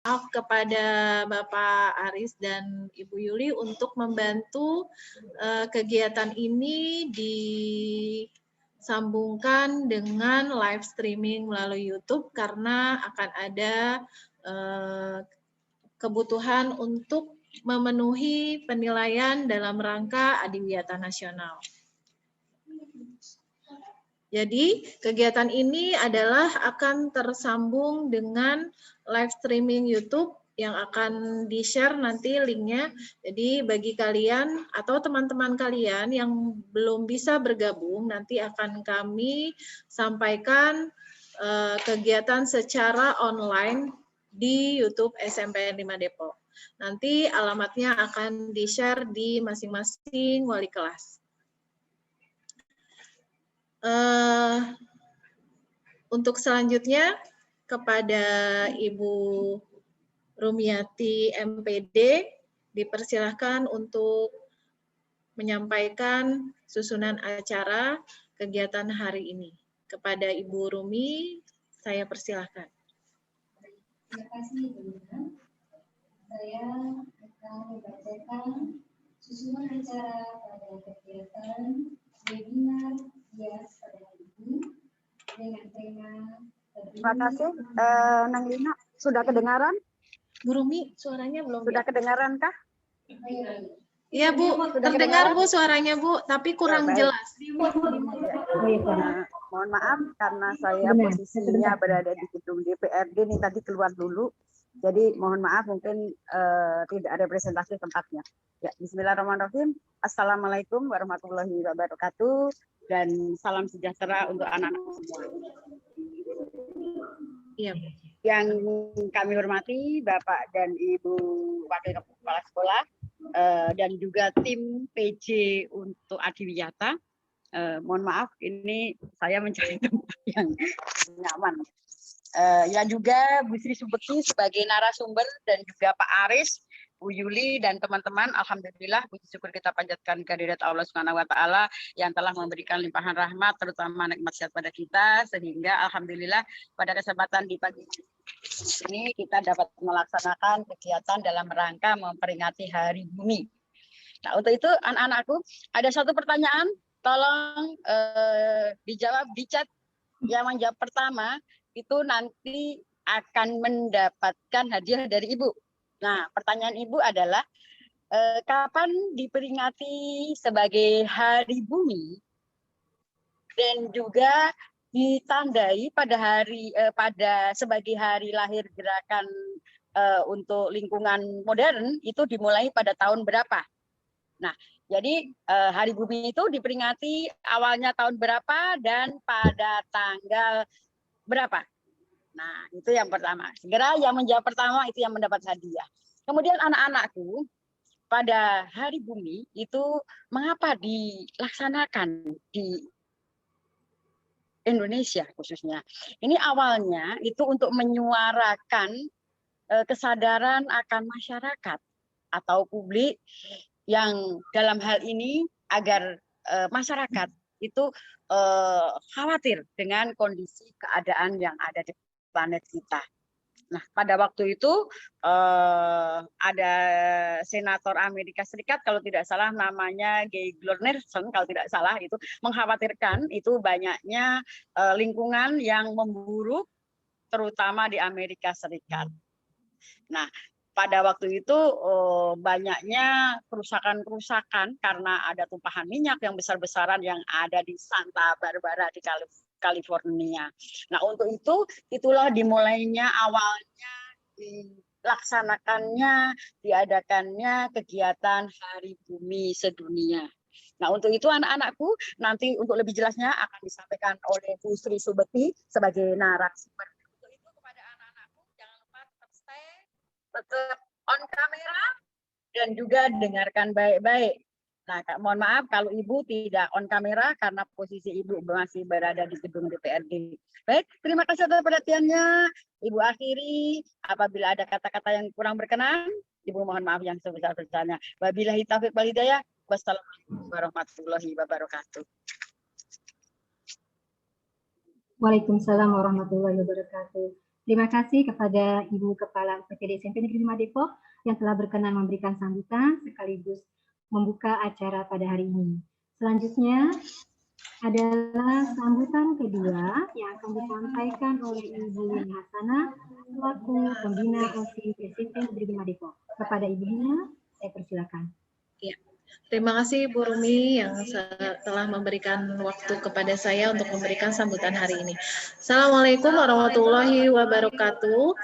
maaf kepada Bapak Aris dan Ibu Yuli untuk membantu kegiatan ini disambungkan dengan live streaming melalui YouTube karena akan ada kebutuhan untuk memenuhi penilaian dalam rangka Adiwiyata Nasional. Jadi kegiatan ini adalah akan tersambung dengan live streaming YouTube yang akan di-share nanti linknya. Jadi bagi kalian atau teman-teman kalian yang belum bisa bergabung, nanti akan kami sampaikan kegiatan secara online di YouTube SMPN 5 Depok. Nanti alamatnya akan di-share di masing-masing wali kelas. Untuk selanjutnya kepada Ibu Rumiati MPD dipersilahkan untuk menyampaikan susunan acara kegiatan hari ini. Kepada Ibu Rumi, saya persilahkan. Terima kasih, Bunda. Saya akan membacakan susunan acara pada kegiatan webinar hias pada hari ini dengan tema. Terima kasih, Nang Lina. Sudah kedengaran? Bu Rumi, suaranya belum. Sudah kedengaran kah? Iya Bu, terdengar Bu suaranya Bu, tapi kurang ya, jelas. Mohon maaf karena saya posisinya berada di gedung DPRD nih tadi keluar dulu. Jadi mohon maaf mungkin tidak ada presentasi tempatnya. Ya, Bismillahirrahmanirrahim. Assalamualaikum warahmatullahi wabarakatuh dan salam sejahtera untuk anak-anak semua. Iya. Yang kami hormati Bapak dan Ibu Wakil Kepala Sekolah dan juga tim PJ untuk Adiwiyata. Mohon maaf, ini saya mencari tempat yang nyaman. Ya juga Bu Sri Subekti sebagai narasumber dan juga Pak Aris, Bu Yuli dan teman-teman, alhamdulillah puji syukur kita panjatkan kehadirat Allah Subhanahu wa taala yang telah memberikan limpahan rahmat terutama nikmat sehat pada kita sehingga alhamdulillah pada kesempatan di pagi ini kita dapat melaksanakan kegiatan dalam rangka memperingati Hari Bumi. Nah, untuk itu anak-anakku ada satu pertanyaan, tolong dijawab di chat. Yang menjawab pertama itu nanti akan mendapatkan hadiah dari Ibu. Nah, pertanyaan Ibu adalah kapan diperingati sebagai Hari Bumi dan juga ditandai pada hari sebagai hari lahir gerakan untuk lingkungan modern itu dimulai pada tahun berapa? Nah, jadi Hari Bumi itu diperingati awalnya tahun berapa dan pada tanggal berapa? Nah, itu yang pertama. Segera yang menjawab pertama itu yang mendapat hadiah. Kemudian anak-anakku, pada Hari Bumi itu mengapa dilaksanakan di Indonesia khususnya? Ini awalnya itu untuk menyuarakan kesadaran akan masyarakat atau publik yang dalam hal ini agar masyarakat itu khawatir dengan kondisi keadaan yang ada di planet kita. Nah, pada waktu itu ada senator Amerika Serikat kalau tidak salah namanya Gay Glornerson kalau tidak salah itu mengkhawatirkan itu banyaknya lingkungan yang memburuk terutama di Amerika Serikat. Nah, pada waktu itu banyaknya kerusakan-kerusakan karena ada tumpahan minyak yang besar-besaran yang ada di Santa Barbara di California. Nah, untuk itu itulah dimulainya awalnya dilaksanakannya, diadakannya kegiatan Hari Bumi Sedunia. Nah, untuk itu anak-anakku nanti untuk lebih jelasnya akan disampaikan oleh Bu Sri Subekti sebagai narasumber. Untuk itu kepada anak-anakku jangan lupa tetap stay, tetap on kamera dan juga dengarkan baik-baik. Nah, mohon maaf kalau Ibu tidak on kamera karena posisi Ibu masih berada di gedung DPRD. Baik, terima kasih atas perhatiannya. Ibu akhiri, apabila ada kata-kata yang kurang berkenan, Ibu mohon maaf yang sebesar-besarnya. Wabillahi taufiq wal hidayah. Wassalamualaikum warahmatullahi wabarakatuh. Waalaikumsalam warahmatullahi wabarakatuh. Terima kasih kepada Ibu Kepala UPTD SMP Negeri 5 Depok yang telah berkenan memberikan sambutan sekaligus membuka acara pada hari ini. Selanjutnya adalah sambutan kedua yang akan disampaikan oleh Ibu Lina Hasanah selaku pembina OSIS SMP Negeri 5 Depok. Kepada Ibu Lina, saya persilakan. Ya. Terima kasih Bu Rumi yang telah memberikan waktu kepada saya untuk memberikan sambutan hari ini. Assalamualaikum warahmatullahi wabarakatuh.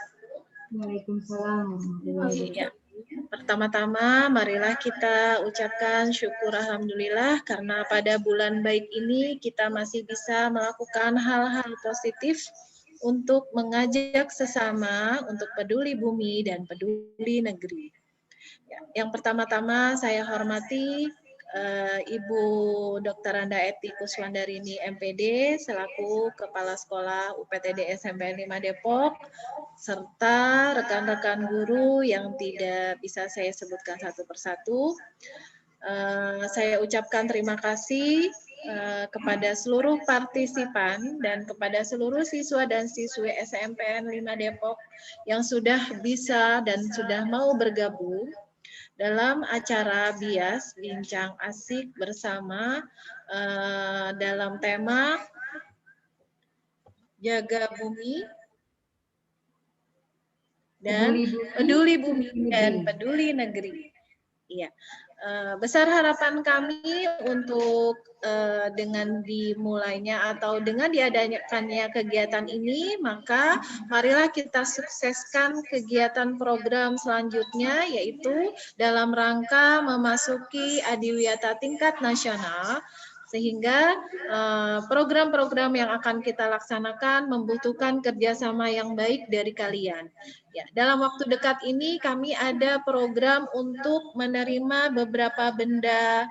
Waalaikumsalam warahmatullahi Ya. wabarakatuh. Pertama-tama, marilah kita ucapkan syukur alhamdulillah karena pada bulan baik ini kita masih bisa melakukan hal-hal positif untuk mengajak sesama untuk peduli bumi dan peduli negeri. Ya, yang pertama-tama saya hormati Ibu Dr. Anda Eti Kuswandarini MPD selaku Kepala Sekolah UPTD SMP 5 Depok serta rekan-rekan guru yang tidak bisa saya sebutkan satu persatu. Saya ucapkan terima kasih kepada seluruh partisipan dan kepada seluruh siswa dan siswi SMPN 5 Depok yang sudah bisa dan sudah mau bergabung dalam acara BIAS Bincang Asik bersama dalam tema Jaga Bumi dan Peduli Bumi dan Peduli Negeri. Iya. Besar harapan kami untuk dengan dimulainya atau dengan diadakannya kegiatan ini, maka marilah kita sukseskan kegiatan program selanjutnya, yaitu dalam rangka memasuki Adiwiyata tingkat nasional, sehingga program-program yang akan kita laksanakan membutuhkan kerjasama yang baik dari kalian. Ya, dalam waktu dekat ini kami ada program untuk menerima beberapa benda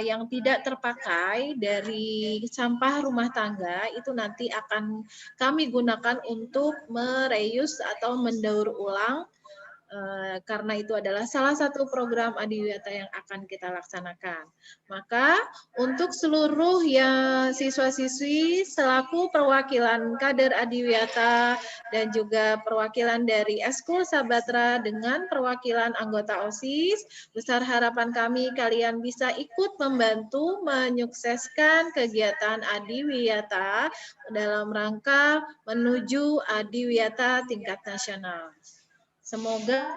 yang tidak terpakai dari sampah rumah tangga, itu nanti akan kami gunakan untuk mereuse atau mendaur ulang. Karena itu adalah salah satu program Adiwiyata yang akan kita laksanakan. Maka untuk seluruh siswa-siswi selaku perwakilan kader Adiwiyata dan juga perwakilan dari Eskul Sabatra dengan perwakilan anggota OSIS, besar harapan kami kalian bisa ikut membantu menyukseskan kegiatan Adiwiyata dalam rangka menuju Adiwiyata tingkat nasional. Semoga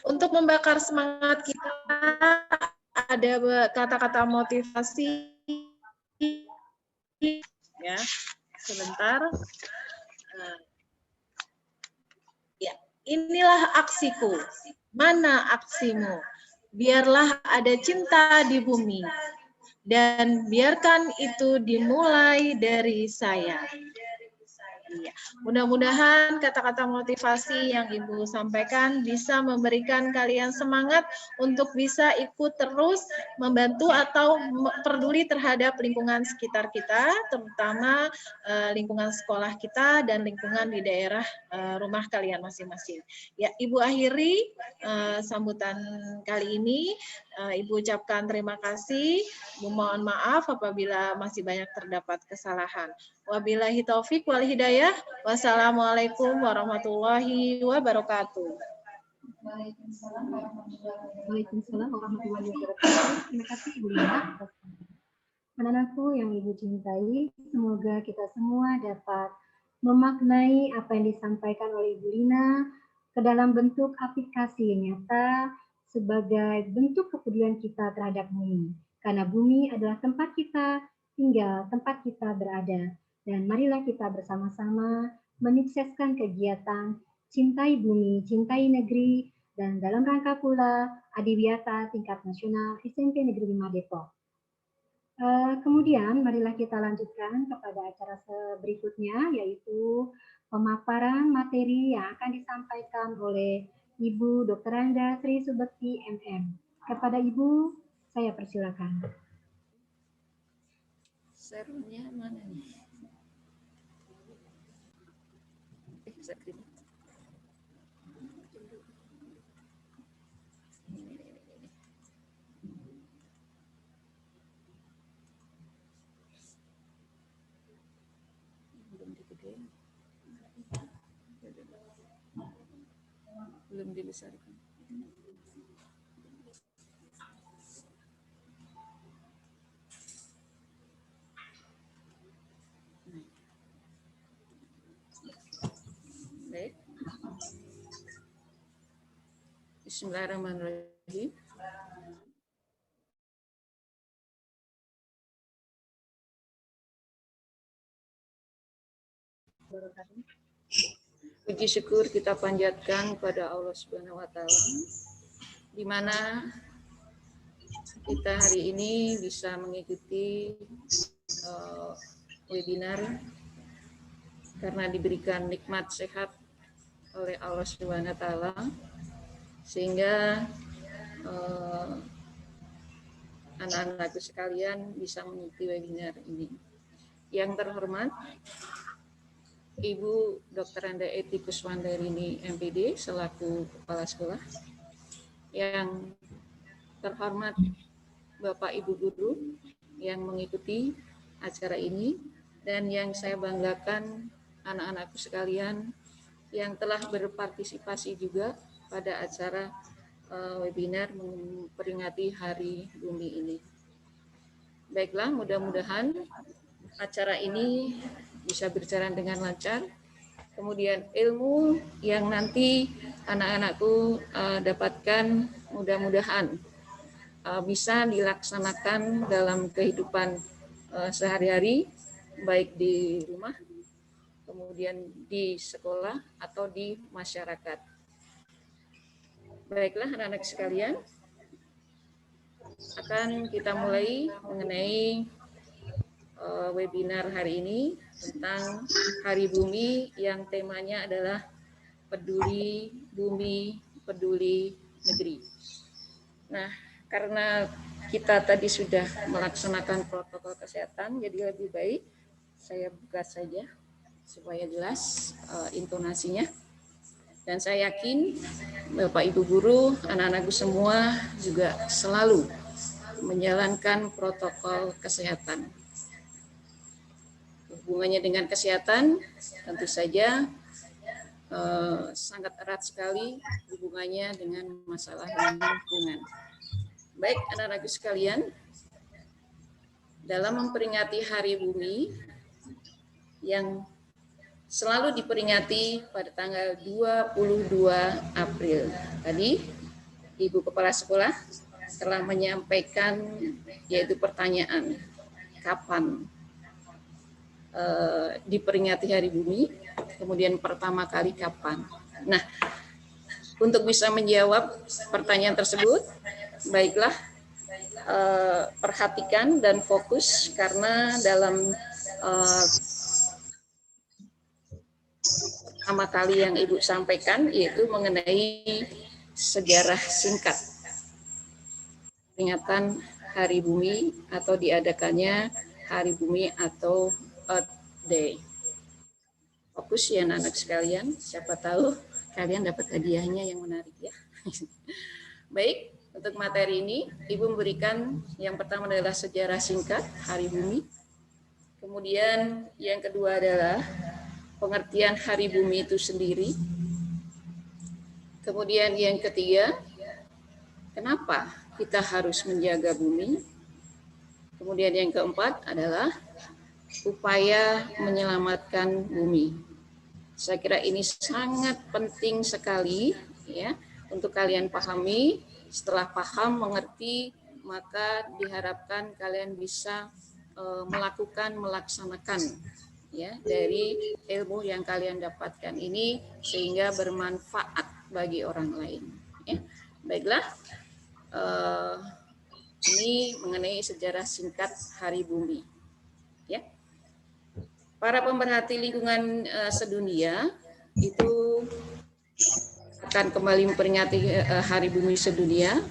untuk membakar semangat kita ada kata-kata motivasi ya. Sebentar. Ya, inilah aksiku. Mana aksimu? Biarlah ada cinta di bumi, dan biarkan itu dimulai dari saya. Iya. Mudah-mudahan kata-kata motivasi yang Ibu sampaikan bisa memberikan kalian semangat untuk bisa ikut terus membantu atau peduli terhadap lingkungan sekitar kita, terutama lingkungan sekolah kita dan lingkungan di daerah rumah kalian masing-masing. Ya, Ibu akhiri sambutan kali ini. Ibu ucapkan terima kasih. Ibu mohon maaf apabila masih banyak terdapat kesalahan. Wabillahi taufik wal hidayah. Wassalamualaikum warahmatullahi wabarakatuh. Waalaikumsalam warahmatullahi wabarakatuh. Terima kasih Ibu Lina. Anak-anakku yang Ibu cintai, semoga kita semua dapat memaknai apa yang disampaikan oleh Ibu Lina ke dalam bentuk aplikasi nyata sebagai bentuk kepedulian kita terhadap bumi. Karena bumi adalah tempat kita tinggal, tempat kita berada. Dan marilah kita bersama-sama menyukseskan kegiatan Cintai Bumi, Cintai Negeri, dan dalam rangka pula Adiwiyata tingkat nasional SMP Negeri 5 Depok. Kemudian marilah kita lanjutkan kepada acara berikutnya, yaitu pemaparan materi yang akan disampaikan oleh Ibu Dr. Anda Sri Subekti MM. Kepada Ibu, saya persilakan. Serunya mana nih? belum dibesarkan. Baik. Bismillahirrahmanirrahim. Puji syukur kita panjatkan kepada Allah Subhanahu wa taala di mana kita hari ini bisa mengikuti webinar karena diberikan nikmat sehat oleh Allah Subhanahu wa taala sehingga anak-anakku sekalian bisa mengikuti webinar ini. Yang terhormat Ibu Dr. Anda Eti Kuswandarini MPD selaku Kepala Sekolah, yang terhormat Bapak Ibu Guru yang mengikuti acara ini, dan yang saya banggakan anak-anakku sekalian yang telah berpartisipasi juga pada acara webinar memperingati Hari Bumi ini. Baiklah, mudah-mudahan acara ini bisa berjalan dengan lancar. Kemudian ilmu yang nanti anak-anakku dapatkan mudah-mudahan bisa dilaksanakan dalam kehidupan sehari-hari, baik di rumah, kemudian di sekolah atau di masyarakat. Baiklah anak-anak sekalian, akan kita mulai mengenai webinar hari ini tentang Hari Bumi yang temanya adalah Peduli Bumi, Peduli Negeri. Nah, karena kita tadi sudah melaksanakan protokol kesehatan, jadi lebih baik saya buka saja supaya jelas intonasinya. Dan saya yakin Bapak Ibu Guru, anak-anakku semua juga selalu menjalankan protokol kesehatan. Hubungannya dengan kesehatan tentu saja sangat erat sekali hubungannya dengan masalah lingkungan. Baik anak-anakku sekalian, dalam memperingati Hari Bumi yang selalu diperingati pada tanggal 22 April. Tadi Ibu Kepala Sekolah telah menyampaikan yaitu pertanyaan kapan diperingati Hari Bumi, kemudian pertama kali kapan. Nah, untuk bisa menjawab pertanyaan tersebut, baiklah perhatikan dan fokus karena dalam pertama kali yang Ibu sampaikan yaitu mengenai sejarah singkat peringatan Hari Bumi atau diadakannya Hari Bumi atau Earth Day. Fokus ya anak-anak sekalian, siapa tahu kalian dapat hadiahnya yang menarik ya. Baik, untuk materi ini Ibu memberikan yang pertama adalah sejarah singkat Hari Bumi. Kemudian yang kedua adalah pengertian Hari Bumi itu sendiri. Kemudian yang ketiga, kenapa kita harus menjaga bumi. Kemudian yang keempat adalah upaya menyelamatkan bumi. Saya kira ini sangat penting sekali ya untuk kalian pahami. Setelah paham, mengerti, maka diharapkan kalian bisa melaksanakan ya dari ilmu yang kalian dapatkan ini sehingga bermanfaat bagi orang lain. Ya. Baiklah, ini mengenai sejarah singkat Hari Bumi. Ya. Para pemerhati lingkungan sedunia itu akan kembali memperingati Hari Bumi Sedunia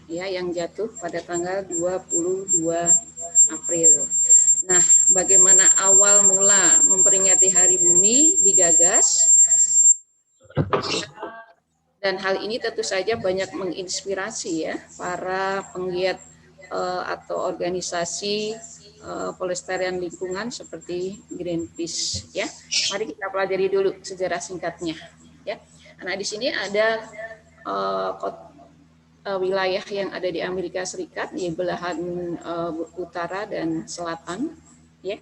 ya yang jatuh pada tanggal 22 April. Nah, bagaimana awal mula memperingati Hari Bumi digagas? Dan hal ini tentu saja banyak menginspirasi ya para penggiat atau organisasi pelestarian lingkungan seperti Greenpeace ya. Mari kita pelajari dulu sejarah singkatnya ya. Nah, di sini ada wilayah yang ada di Amerika Serikat di belahan utara dan selatan, ya.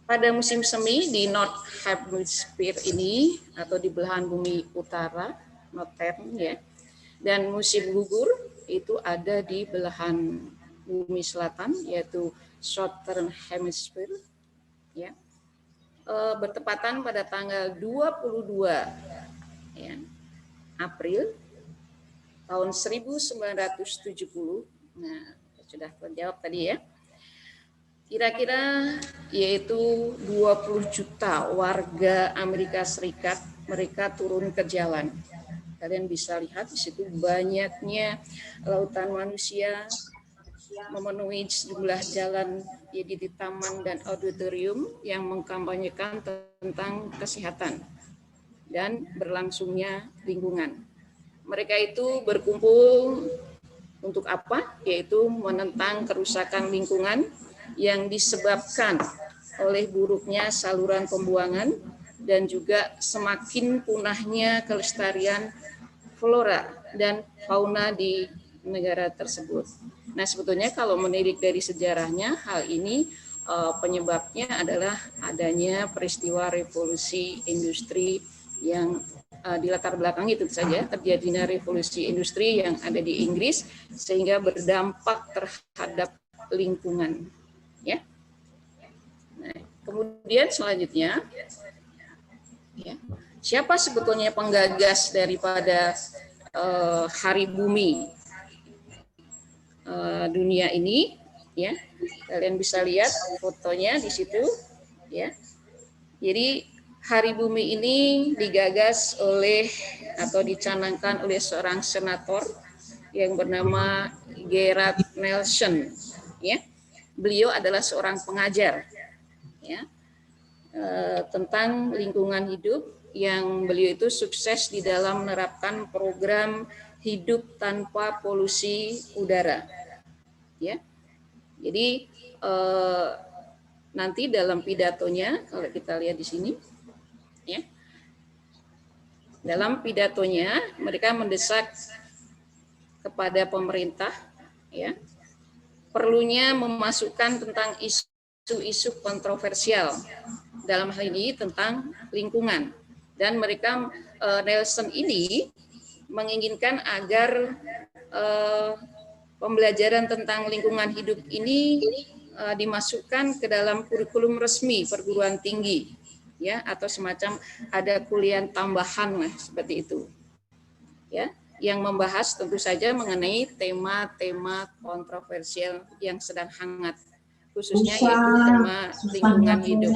Pada musim semi di North Hemisphere ini atau di belahan bumi utara, Northern, ya. Dan musim gugur itu ada di belahan bumi selatan, yaitu Southern Hemisphere, ya. Bertepatan pada tanggal 22 ya, April tahun 1970. Nah, sudah terjawab tadi ya. Kira-kira yaitu 20 juta warga Amerika Serikat mereka turun ke jalan. Kalian bisa lihat di situ banyaknya lautan manusia memenuhi sejumlah jalan jadi di taman dan auditorium yang mengkampanyekan tentang kesehatan dan berlangsungnya lingkungan. Mereka itu berkumpul untuk apa? Yaitu menentang kerusakan lingkungan yang disebabkan oleh buruknya saluran pembuangan dan juga semakin punahnya kelestarian flora dan fauna di negara tersebut. Nah, sebetulnya kalau menilik dari sejarahnya, hal ini penyebabnya adalah adanya peristiwa revolusi industri yang dilatar belakangi itu saja terjadinya revolusi industri yang ada di Inggris sehingga berdampak terhadap lingkungan. Ya. Nah, kemudian selanjutnya, ya, siapa sebetulnya penggagas daripada Hari Bumi dunia ini? Ya, kalian bisa lihat fotonya di situ. Ya, jadi Hari Bumi ini digagas oleh atau dicanangkan oleh seorang senator yang bernama Gerard Nelson. Ya. Beliau adalah seorang pengajar ya, tentang lingkungan hidup yang beliau itu sukses di dalam menerapkan program hidup tanpa polusi udara. Ya, jadi nanti dalam pidatonya kalau kita lihat di sini, ya, dalam pidatonya mereka mendesak kepada pemerintah, ya, perlunya memasukkan tentang isu-isu kontroversial dalam hal ini tentang lingkungan, dan mereka Nelson ini menginginkan agar pembelajaran tentang lingkungan hidup ini dimasukkan ke dalam kurikulum resmi perguruan tinggi, ya, atau semacam ada kuliah tambahan lah seperti itu, ya, yang membahas tentu saja mengenai tema-tema kontroversial yang sedang hangat, khususnya yaitu tema lingkungan hidup.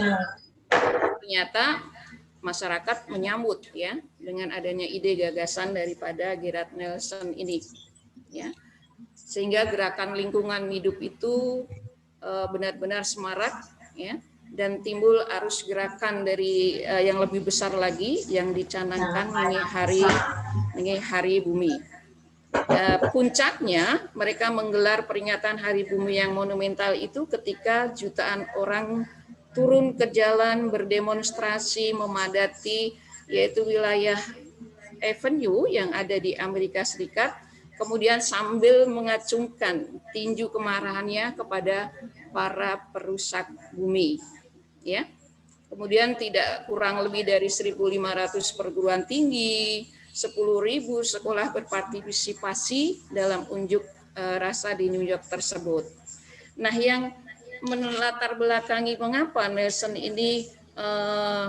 Ternyata masyarakat menyambut ya dengan adanya ide gagasan daripada Gerard Nelson ini, ya, sehingga gerakan lingkungan hidup itu benar-benar semarak, ya, dan timbul arus gerakan dari yang lebih besar lagi yang dicanangkan mengenai Hari Bumi. Puncaknya mereka menggelar peringatan Hari Bumi yang monumental itu ketika jutaan orang turun ke jalan berdemonstrasi memadati yaitu wilayah Avenue yang ada di Amerika Serikat, kemudian sambil mengacungkan tinju kemarahannya kepada para perusak bumi, ya. Kemudian tidak kurang lebih dari 1.500 perguruan tinggi, 10.000 sekolah berpartisipasi dalam unjuk rasa di New York tersebut. Nah, yang melatar belakangi mengapa Nelson ini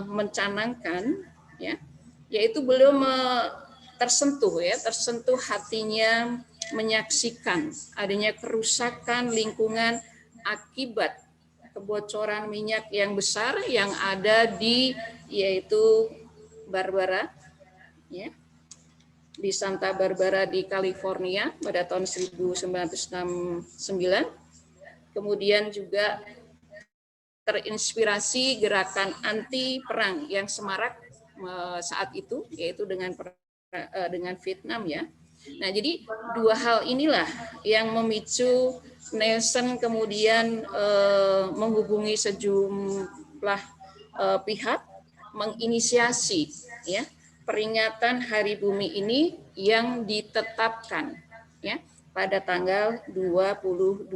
mencanangkan, ya, yaitu belum tersentuh hatinya menyaksikan adanya kerusakan lingkungan akibat kebocoran minyak yang besar yang ada di yaitu Barbara, ya, di Santa Barbara di California pada tahun 1969. Kemudian juga terinspirasi gerakan anti perang yang semarak saat itu, yaitu dengan Vietnam, ya. Nah, jadi dua hal inilah yang memicu Nelson kemudian menghubungi sejumlah pihak, menginisiasi, ya, peringatan Hari Bumi ini yang ditetapkan ya pada tanggal 22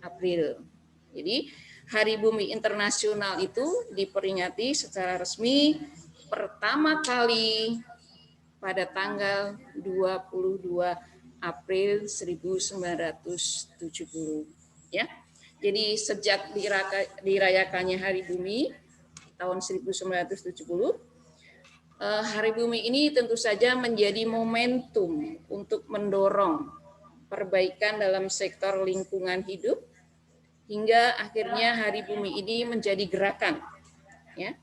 April. Jadi Hari Bumi Internasional itu diperingati secara resmi pertama kali pada tanggal 22 April 1970 ya. Jadi sejak dirayakannya Hari Bumi tahun 1970, Hari Bumi ini tentu saja menjadi momentum untuk mendorong perbaikan dalam sektor lingkungan hidup hingga akhirnya Hari Bumi ini menjadi gerakan ya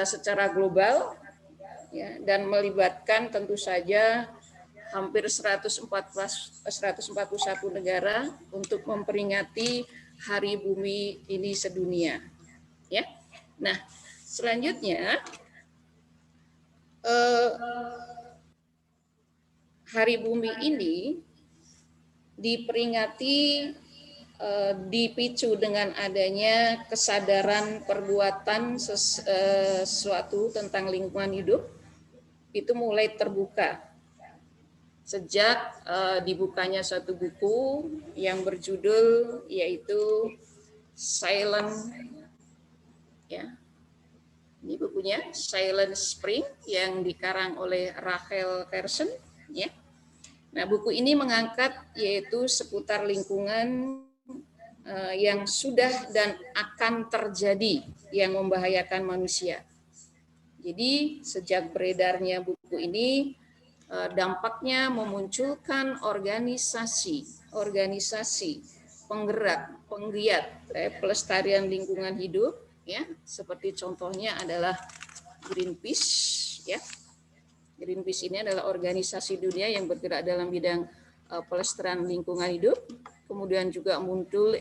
secara global ya, dan melibatkan tentu saja hampir 141 negara untuk memperingati Hari Bumi ini sedunia ya. Nah, selanjutnya Hari Bumi ini diperingati dipicu dengan adanya kesadaran perbuatan sesuatu tentang lingkungan hidup itu mulai terbuka sejak dibukanya suatu buku yang berjudul yaitu Silent ya. Ini bukunya Silent Spring yang dikarang oleh Rachel Carson ya. Nah, buku ini mengangkat yaitu seputar lingkungan yang sudah dan akan terjadi yang membahayakan manusia. Jadi sejak beredarnya buku ini, dampaknya memunculkan organisasi penggerak, penggiat pelestarian lingkungan hidup, ya, seperti contohnya adalah Greenpeace, ya. Greenpeace ini adalah organisasi dunia yang bergerak dalam bidang pelestarian lingkungan hidup. Kemudian juga muncul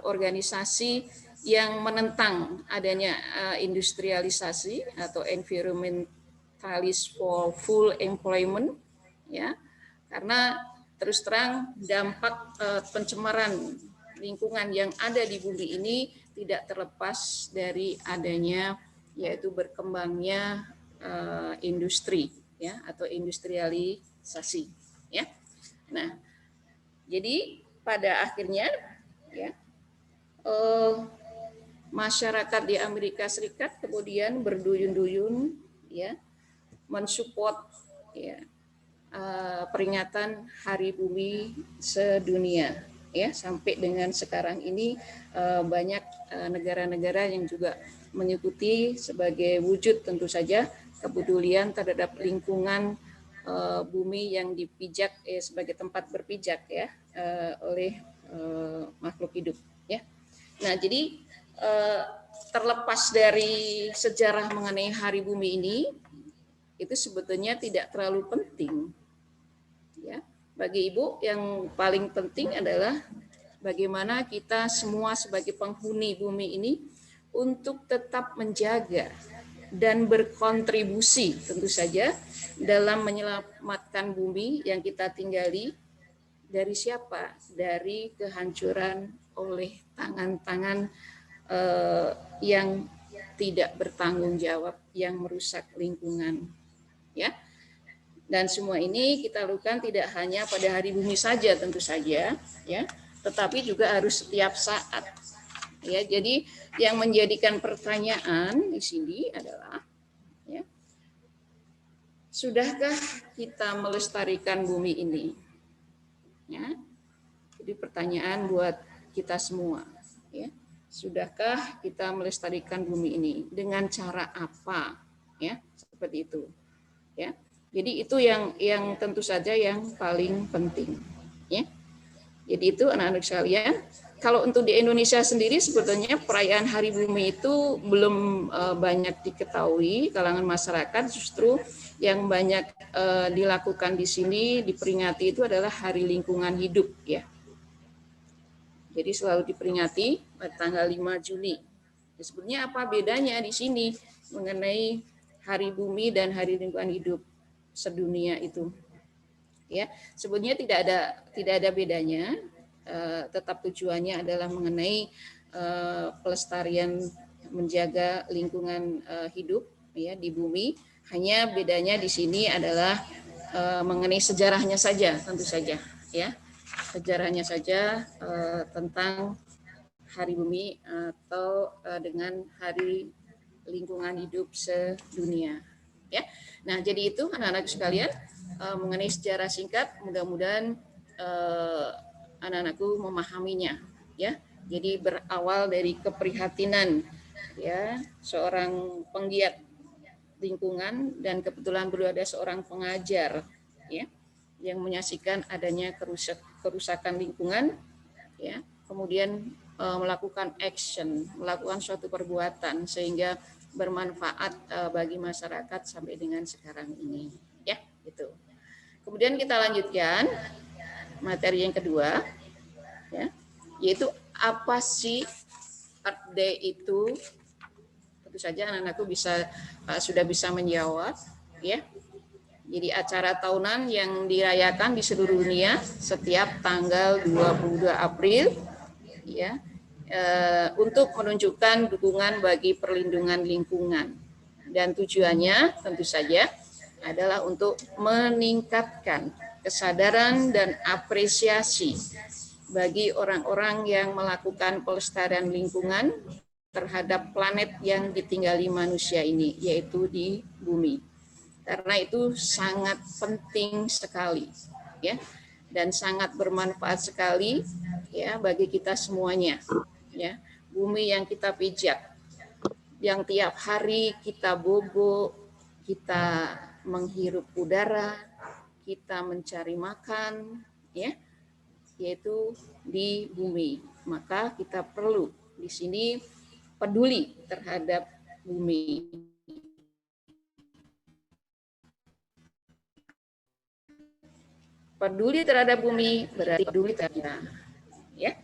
organisasi yang menentang adanya industrialisasi atau environmentalist for full employment, ya, karena terus terang dampak pencemaran lingkungan yang ada di bumi ini tidak terlepas dari adanya yaitu berkembangnya industri, ya, atau industrialisasi, ya. Nah, jadi pada akhirnya, ya, masyarakat di Amerika Serikat kemudian berduyun-duyun, ya, mensupport, ya, peringatan Hari Bumi sedunia, ya, sampai dengan sekarang ini banyak negara-negara yang juga mengikuti sebagai wujud tentu saja kepedulian terhadap lingkungan bumi yang dipijak sebagai tempat berpijak, ya, oleh makhluk hidup, ya. Nah, jadi terlepas dari sejarah mengenai Hari Bumi ini, itu sebetulnya tidak terlalu penting, ya. Bagi Ibu yang paling penting adalah bagaimana kita semua sebagai penghuni bumi ini untuk tetap menjaga dan berkontribusi tentu saja dalam menyelamatkan bumi yang kita tinggali dari siapa? Dari kehancuran oleh tangan-tangan yang tidak bertanggung jawab yang merusak lingkungan, ya. Dan semua ini kita lakukan tidak hanya pada Hari Bumi saja tentu saja, ya, tetapi juga harus setiap saat. Ya, jadi yang menjadikan pertanyaan di sini adalah, ya, sudahkah kita melestarikan bumi ini? Ya, jadi pertanyaan buat kita semua, ya, sudahkah kita melestarikan bumi ini dengan cara apa? Ya, seperti itu, ya. Jadi itu yang tentu saja yang paling penting, ya. Jadi itu anak-anak sekalian. Kalau untuk di Indonesia sendiri sebetulnya perayaan Hari Bumi itu belum banyak diketahui kalangan masyarakat. Justru yang banyak dilakukan di sini diperingati itu adalah Hari Lingkungan Hidup, ya. Jadi selalu diperingati pada tanggal 5 Juni. Ya, sebenarnya apa bedanya di sini mengenai Hari Bumi dan Hari Lingkungan Hidup sedunia itu? Ya, sebenarnya tidak ada bedanya. Tetap tujuannya adalah mengenai pelestarian menjaga lingkungan hidup, ya di bumi. Hanya bedanya di sini adalah mengenai sejarahnya saja, tentu saja ya. Sejarahnya saja tentang Hari Bumi atau dengan Hari Lingkungan Hidup Sedunia ya. Nah, jadi itu anak-anak sekalian mengenai sejarah singkat, mudah-mudahan anak-anakku memahaminya ya. Jadi berawal dari keprihatinan ya seorang penggiat lingkungan, dan kebetulan beliau ada seorang pengajar ya yang menyaksikan adanya kerusakan lingkungan ya, kemudian melakukan action, melakukan suatu perbuatan sehingga bermanfaat bagi masyarakat sampai dengan sekarang ini ya gitu. Kemudian kita lanjutkan materi yang kedua ya, yaitu apa sih Earth Day itu. Tentu saja anak-anakku sudah bisa menjawab ya. Jadi acara tahunan yang dirayakan di seluruh dunia setiap tanggal 22 April ya, untuk menunjukkan dukungan bagi perlindungan lingkungan, dan tujuannya tentu saja adalah untuk meningkatkan kesadaran dan apresiasi bagi orang-orang yang melakukan pelestarian lingkungan terhadap planet yang ditinggali manusia ini, yaitu di bumi. Karena itu sangat penting sekali ya, dan sangat bermanfaat sekali ya bagi kita semuanya ya. Bumi yang kita pijak, yang tiap hari kita bobo, kita menghirup udara, kita mencari makan ya, yaitu di bumi. Maka kita perlu di sini peduli terhadap bumi. Peduli terhadap bumi berarti peduli terhadap kita. Ya.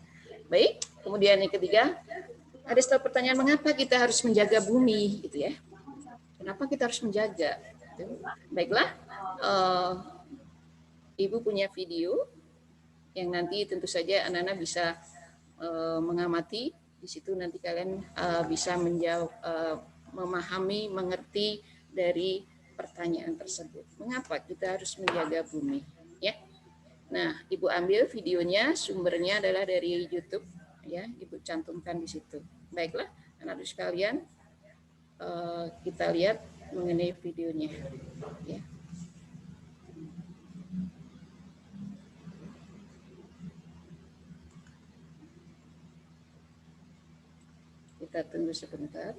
Baik, kemudian yang ketiga, ada satu pertanyaan, mengapa kita harus menjaga bumi gitu ya? Kenapa kita harus menjaga? Baiklah, Ibu punya video yang nanti tentu saja anak-anak bisa mengamati. Di situ nanti kalian bisa menjawab, memahami, mengerti dari pertanyaan tersebut. Mengapa kita harus menjaga bumi? Ya. Nah, Ibu ambil videonya, sumbernya adalah dari YouTube. Ya, Ibu cantumkan di situ. Baiklah, anak-anak sekalian, kita lihat mengenai videonya. Ya. Kita tunggu sebentar.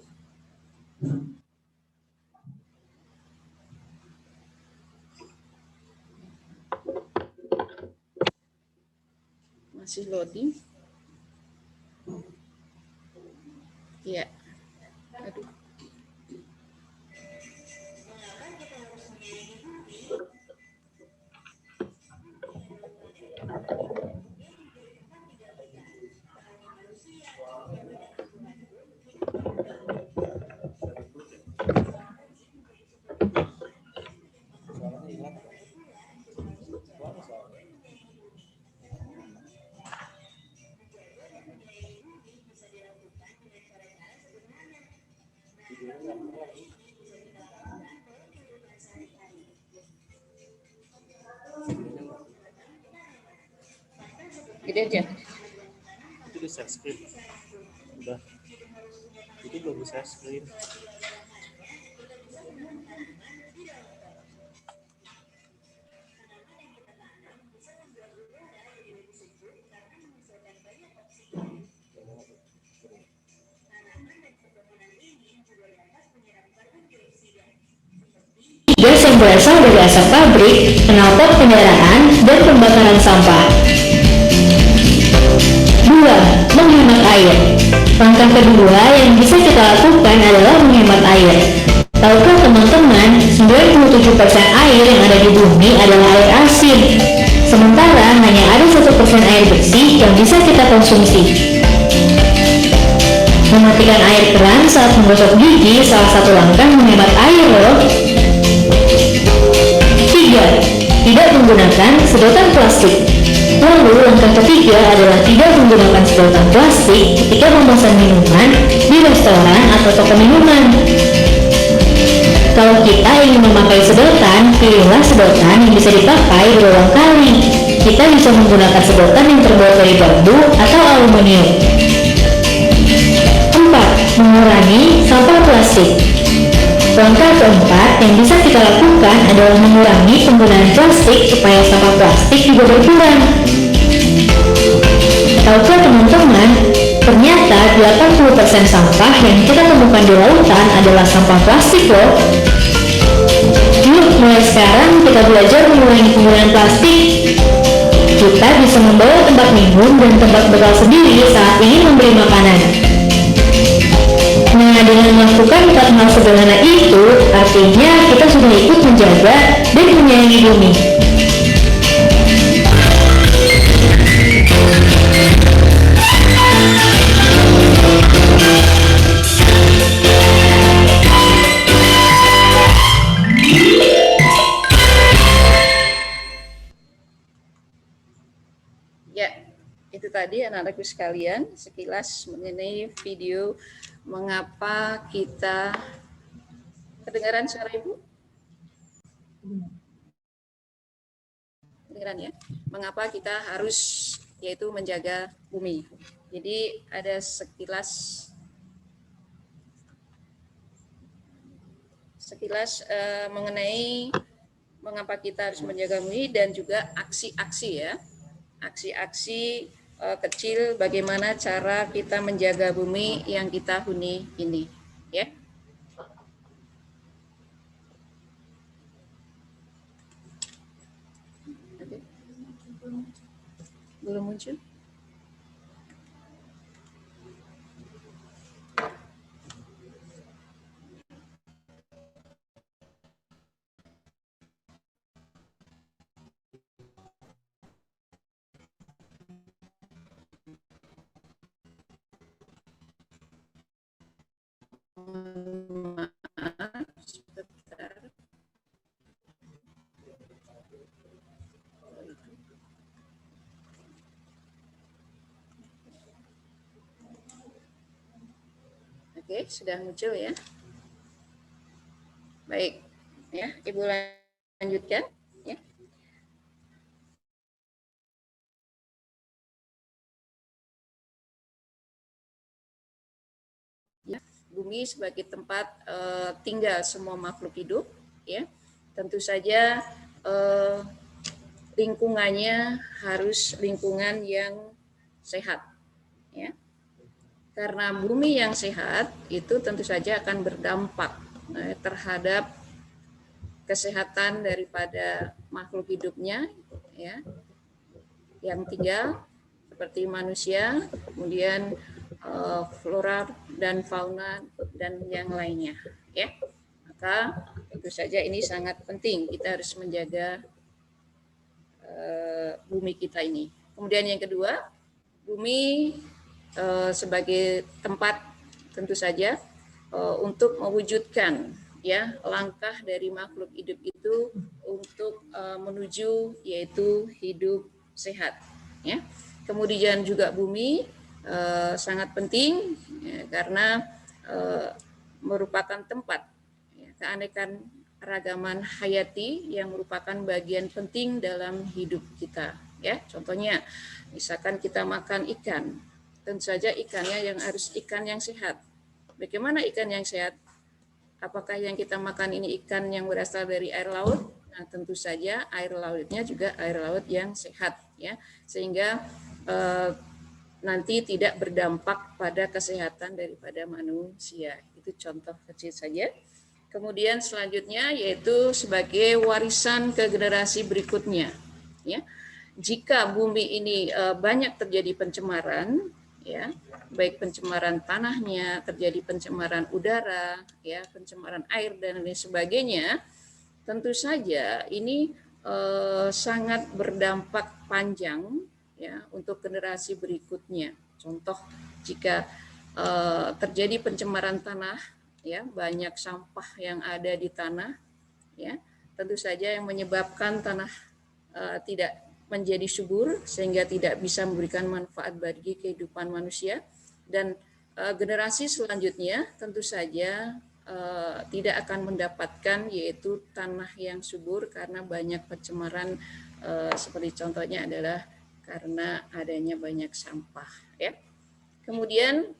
Masih loading. Ya. Aduh. Gitu aja. Itu di share screen. Udah. Itu belum di share screen. Gas yang berasal dari asap pabrik, knalpot kendaraan, dan pembakaran sampah. 2. Menghemat air. Langkah kedua yang bisa kita lakukan adalah menghemat air. Tahukah teman-teman, 97% air yang ada di bumi adalah air asin. Sementara hanya ada 1% air bersih yang bisa kita konsumsi. Mematikan air keran saat menggosok gigi salah satu langkah menghemat air loh. 3. Tidak menggunakan sedotan plastik. Lalu langkah ketiga adalah tidak menggunakan sedotan plastik ketika memesan minuman di restoran atau toko minuman. Kalau kita ingin memakai sedotan, pilihlah sedotan yang bisa dipakai berulang kali. Kita bisa menggunakan sedotan yang terbuat dari bambu atau aluminium. 4. Mengurangi sampah plastik. Langkah keempat yang bisa kita lakukan adalah mengurangi penggunaan plastik supaya sampah plastik juga berkurang. Tahukah teman-teman, ternyata 80% sampah yang kita temukan di lautan adalah sampah plastik loh. Yuk, mulai sekarang kita belajar mengurangi penggunaan plastik. Kita bisa membawa tempat minum dan tempat bekal sendiri saat ingin membeli makanan. Nah, dengan melakukan 4 hal sederhana itu, artinya kita sudah ikut menjaga dan menyayangi bumi. Ya, itu tadi anak-anakku sekalian sekilas mengenai video mengapa kita kedengaran suara Ibu? Kedengaran ya? Mengapa kita harus yaitu menjaga bumi. Jadi ada sekilas mengenai mengapa kita harus menjaga bumi dan juga aksi-aksi ya. Aksi-aksi kecil bagaimana cara kita menjaga bumi yang kita huni ini ya. Oke. Belum muncul. Maaf, sebentar. Oke, sudah muncul ya. Baik, ya, Ibu lanjutkan ya. Ya, bumi sebagai tempat tinggal semua makhluk hidup ya. Tentu saja lingkungannya harus lingkungan yang sehat ya. Karena bumi yang sehat itu tentu saja akan berdampak terhadap kesehatan daripada makhluk hidupnya ya, yang tinggal seperti manusia, kemudian flora dan fauna dan yang lainnya ya. Maka tentu saja ini sangat penting, kita harus menjaga bumi kita ini. Kemudian yang kedua, bumi sebagai tempat tentu saja untuk mewujudkan ya langkah dari makhluk hidup itu untuk menuju yaitu hidup sehat ya. Kemudian juga bumi sangat penting ya, karena merupakan tempat ya, keanekaragaman hayati yang merupakan bagian penting dalam hidup kita ya. Contohnya misalkan kita makan ikan, tentu saja ikannya yang harus ikan yang sehat. Bagaimana ikan yang sehat? Apakah yang kita makan ini ikan yang berasal dari air laut? Nah, tentu saja air lautnya juga air laut yang sehat ya, sehingga nanti tidak berdampak pada kesehatan daripada manusia. Itu contoh kecil saja. Kemudian selanjutnya yaitu sebagai warisan ke generasi berikutnya ya. Jika bumi ini banyak terjadi pencemaran ya, baik pencemaran tanahnya, terjadi pencemaran udara, ya, pencemaran air dan lain sebagainya, tentu saja ini sangat berdampak panjang ya untuk generasi berikutnya. Contoh, jika terjadi pencemaran tanah, ya, banyak sampah yang ada di tanah, ya, tentu saja yang menyebabkan tanah tidak menjadi subur sehingga tidak bisa memberikan manfaat bagi kehidupan manusia, dan generasi selanjutnya tentu saja tidak akan mendapatkan yaitu tanah yang subur karena banyak pencemaran, seperti contohnya adalah karena adanya banyak sampah, ya. Kemudian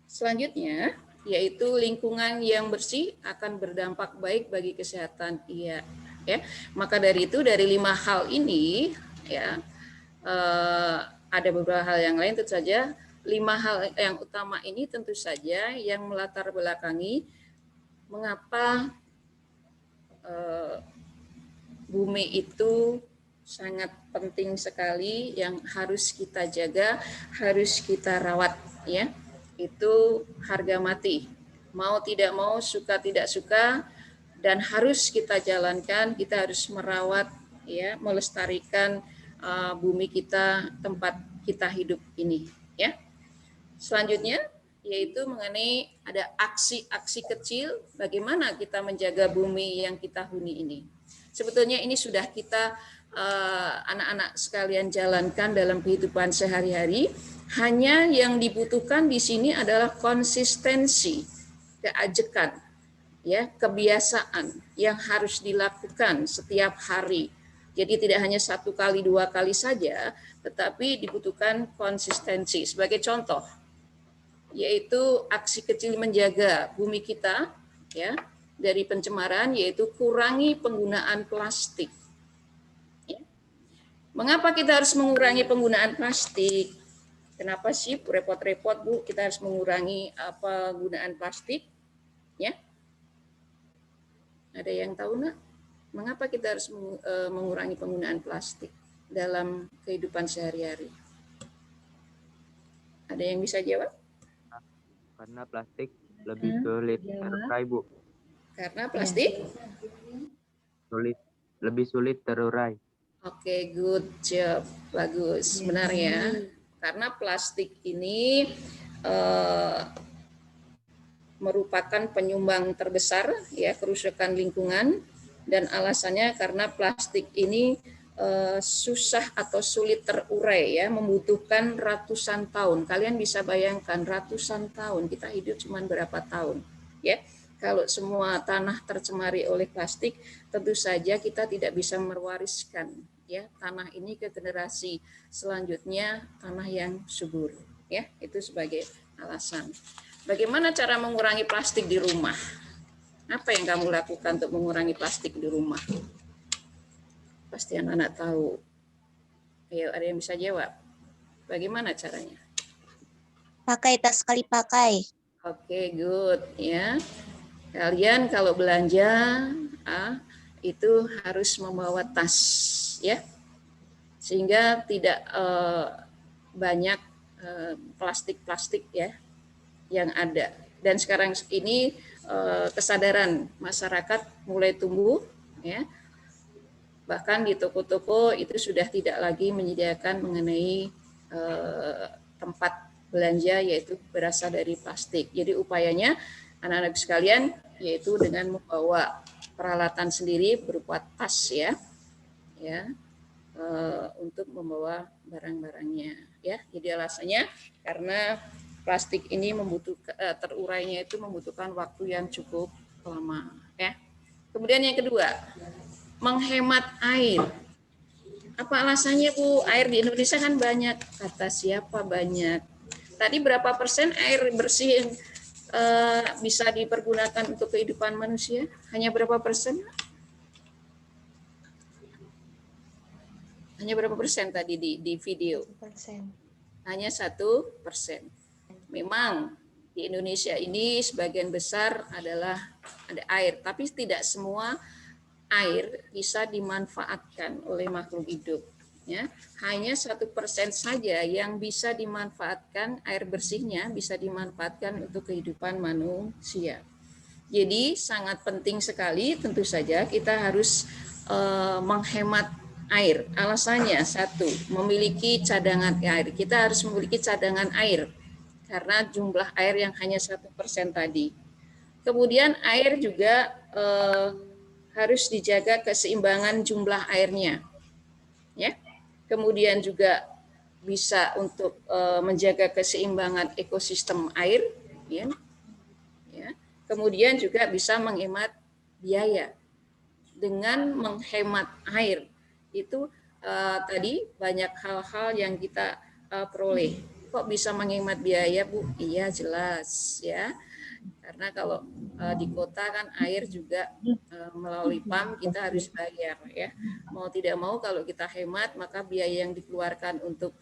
selanjutnya yaitu lingkungan yang bersih akan berdampak baik bagi kesehatan, iya, ya. Maka dari itu dari 5 hal ini, ya, ada beberapa hal yang lain tentu saja. 5 hal yang utama ini tentu saja yang melatar belakangi mengapa bumi itu sangat penting sekali, yang harus kita jaga, harus kita rawat, ya. Itu harga mati. Mau tidak mau, suka tidak suka, dan harus kita jalankan. Kita harus merawat, ya, melestarikan bumi kita, tempat kita hidup ini, ya. Selanjutnya yaitu mengenai ada aksi-aksi kecil bagaimana kita menjaga bumi yang kita huni ini. Sebetulnya ini sudah kita anak-anak sekalian jalankan dalam kehidupan sehari-hari. Hanya yang dibutuhkan di sini adalah konsistensi, keajekan, ya, kebiasaan yang harus dilakukan setiap hari. Jadi tidak hanya 1 kali, 2 kali saja, tetapi dibutuhkan konsistensi. Sebagai contoh, yaitu aksi kecil menjaga bumi kita, ya, dari pencemaran, yaitu kurangi penggunaan plastik. Ya. Mengapa kita harus mengurangi penggunaan plastik? Kenapa sih repot-repot, Bu, kita harus mengurangi penggunaan plastik? Ya. Ada yang tahu nggak? Mengapa kita harus mengurangi penggunaan plastik dalam kehidupan sehari-hari? Ada yang bisa jawab? Karena plastik lebih sulit terurai, Bu. Karena plastik lebih sulit terurai. Oke, good job, bagus, benar ya. Karena plastik ini merupakan penyumbang terbesar, ya, kerusakan lingkungan, dan alasannya karena plastik ini susah atau sulit terurai, ya, membutuhkan ratusan tahun. Kalian bisa bayangkan ratusan tahun, kita hidup cuma berapa tahun, ya. Kalau semua tanah tercemari oleh plastik, tentu saja kita tidak bisa mewariskan, ya, tanah ini ke generasi selanjutnya, tanah yang subur, ya. Itu sebagai alasan. Bagaimana cara mengurangi plastik di rumah? Apa yang kamu lakukan untuk mengurangi plastik di rumah? Pasti anak-anak tahu. Ayo, ada yang bisa jawab? Bagaimana caranya? Pakai tas sekali pakai. Oke, good, ya. Kalian kalau belanja itu harus membawa tas, ya, sehingga tidak banyak plastik-plastik, ya, yang ada. Dan sekarang ini kesadaran masyarakat mulai tumbuh, ya. Bahkan di toko-toko itu sudah tidak lagi menyediakan mengenai tempat belanja yaitu berasal dari plastik. Jadi upayanya anak-anak sekalian yaitu dengan membawa peralatan sendiri berupa tas, ya, untuk membawa barang-barangnya, ya. Jadi alasannya karena plastik ini membutuhkan terurainya itu membutuhkan waktu yang cukup lama, ya. Kemudian yang kedua, menghemat air. Apa alasannya, Bu? Air di Indonesia kan banyak. Kata siapa banyak? Tadi berapa persen air bersih yang bisa dipergunakan untuk kehidupan manusia? Hanya berapa persen? Hanya berapa persen tadi di video? 1%. Hanya 1%. Memang di Indonesia ini sebagian besar adalah ada air, tapi tidak semua air bisa dimanfaatkan oleh makhluk hidup. Ya, hanya 1% saja yang bisa dimanfaatkan, air bersihnya bisa dimanfaatkan untuk kehidupan manusia. Jadi sangat penting sekali tentu saja kita harus menghemat air. Alasannya satu, memiliki cadangan air. Kita harus memiliki cadangan air karena jumlah air yang hanya 1% tadi. Kemudian air juga harus dijaga keseimbangan jumlah airnya. Ya. Kemudian juga bisa untuk menjaga keseimbangan ekosistem air, ya. Kemudian juga bisa menghemat biaya dengan menghemat air. Itu tadi banyak hal-hal yang kita peroleh. Kok bisa menghemat biaya, Bu? Iya, jelas ya. Karena kalau di kota kan air juga melalui PAM kita harus bayar ya. Mau tidak mau kalau kita hemat maka biaya yang dikeluarkan untuk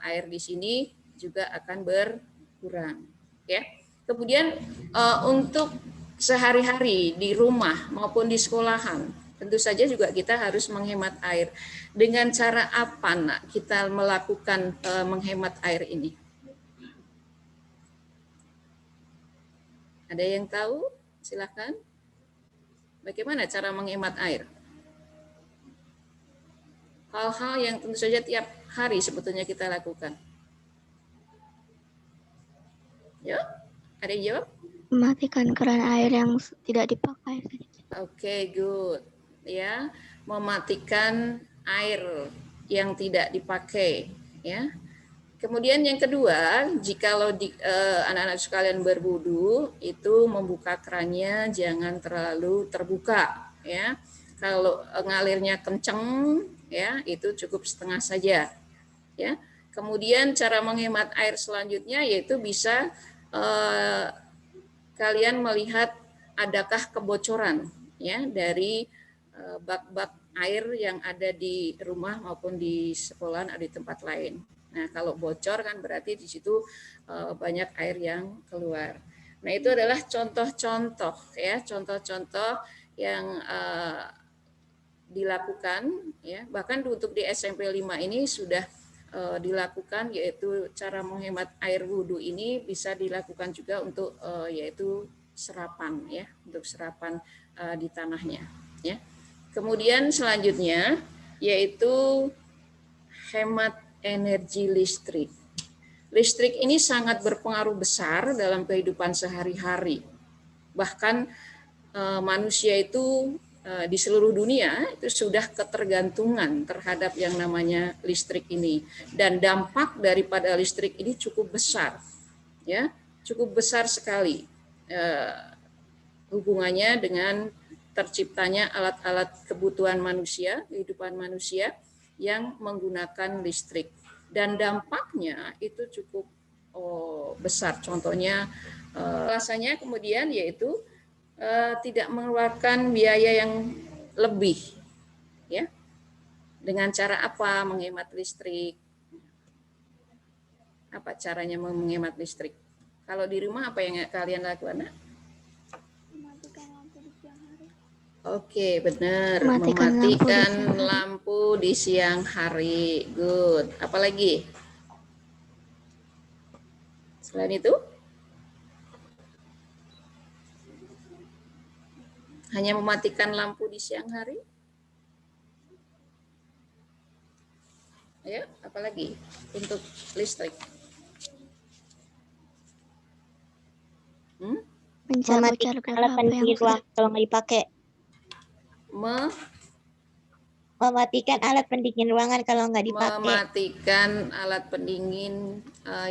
air di sini juga akan berkurang ya. Kemudian untuk sehari-hari di rumah maupun di sekolahan tentu saja juga kita harus menghemat air. Dengan cara apa nak kita melakukan menghemat air ini? Ada yang tahu? Silakan. Bagaimana cara menghemat air? Hal-hal yang tentu saja tiap hari sebetulnya kita lakukan. Yuk, ada yang jawab? Mematikan keran air yang tidak dipakai. Oke, good. Ya, mematikan air yang tidak dipakai. Ya. Kemudian yang kedua, jikalau anak-anak sekalian berwudu, itu membuka kerannya jangan terlalu terbuka. Ya, kalau ngalirnya kenceng, ya itu cukup setengah saja. Ya. Kemudian cara menghemat air selanjutnya yaitu bisa kalian melihat adakah kebocoran ya dari bak-bak air yang ada di rumah maupun di sekolah atau di tempat lain. Nah, kalau bocor kan berarti di situ banyak air yang keluar. Nah, itu adalah contoh-contoh ya, contoh-contoh yang dilakukan ya. Bahkan untuk di SMP 5 ini sudah dilakukan, yaitu cara menghemat air wudhu ini bisa dilakukan juga untuk yaitu serapan ya, untuk serapan di tanahnya ya. Kemudian selanjutnya yaitu hemat energi listrik. Listrik ini sangat berpengaruh besar dalam kehidupan sehari-hari. Bahkan manusia itu di seluruh dunia itu sudah ketergantungan terhadap yang namanya listrik ini, dan dampak daripada listrik ini cukup besar ya, cukup besar sekali hubungannya dengan terciptanya alat-alat kebutuhan manusia, kehidupan manusia yang menggunakan listrik, dan dampaknya itu cukup besar. Contohnya alasannya kemudian yaitu tidak mengeluarkan biaya yang lebih ya. Dengan cara apa menghemat listrik? Apa caranya menghemat listrik? Kalau di rumah apa yang kalian lakukan? Mematikan lampu di siang hari. Oke, benar. Mematikan lampu di siang hari. Good. Apalagi? Selain itu? Hanya mematikan lampu di siang hari? Ayo, apalagi untuk listrik? Mematikan alat pendingin ruangan kalau nggak dipakai. Mematikan alat pendingin ruangan kalau nggak dipakai. Mematikan alat pendingin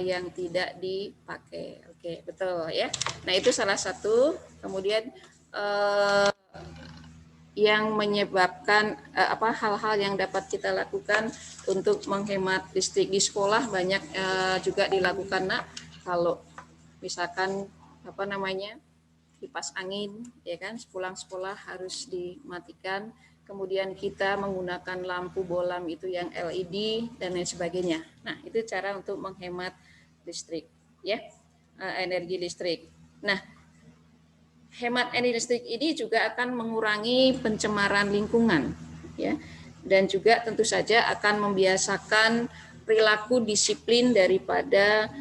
yang tidak dipakai. Oke, betul ya. Nah, itu salah satu. Kemudian yang menyebabkan hal-hal yang dapat kita lakukan untuk menghemat listrik di sekolah banyak juga dilakukan nak. Kalau misalkan kipas angin ya kan, pulang sekolah harus dimatikan. Kemudian kita menggunakan lampu bolam itu yang LED dan lain sebagainya. Nah, itu cara untuk menghemat listrik ya, energi listrik. Nah, hemat energi listrik ini juga akan mengurangi pencemaran lingkungan ya, dan juga tentu saja akan membiasakan perilaku disiplin daripada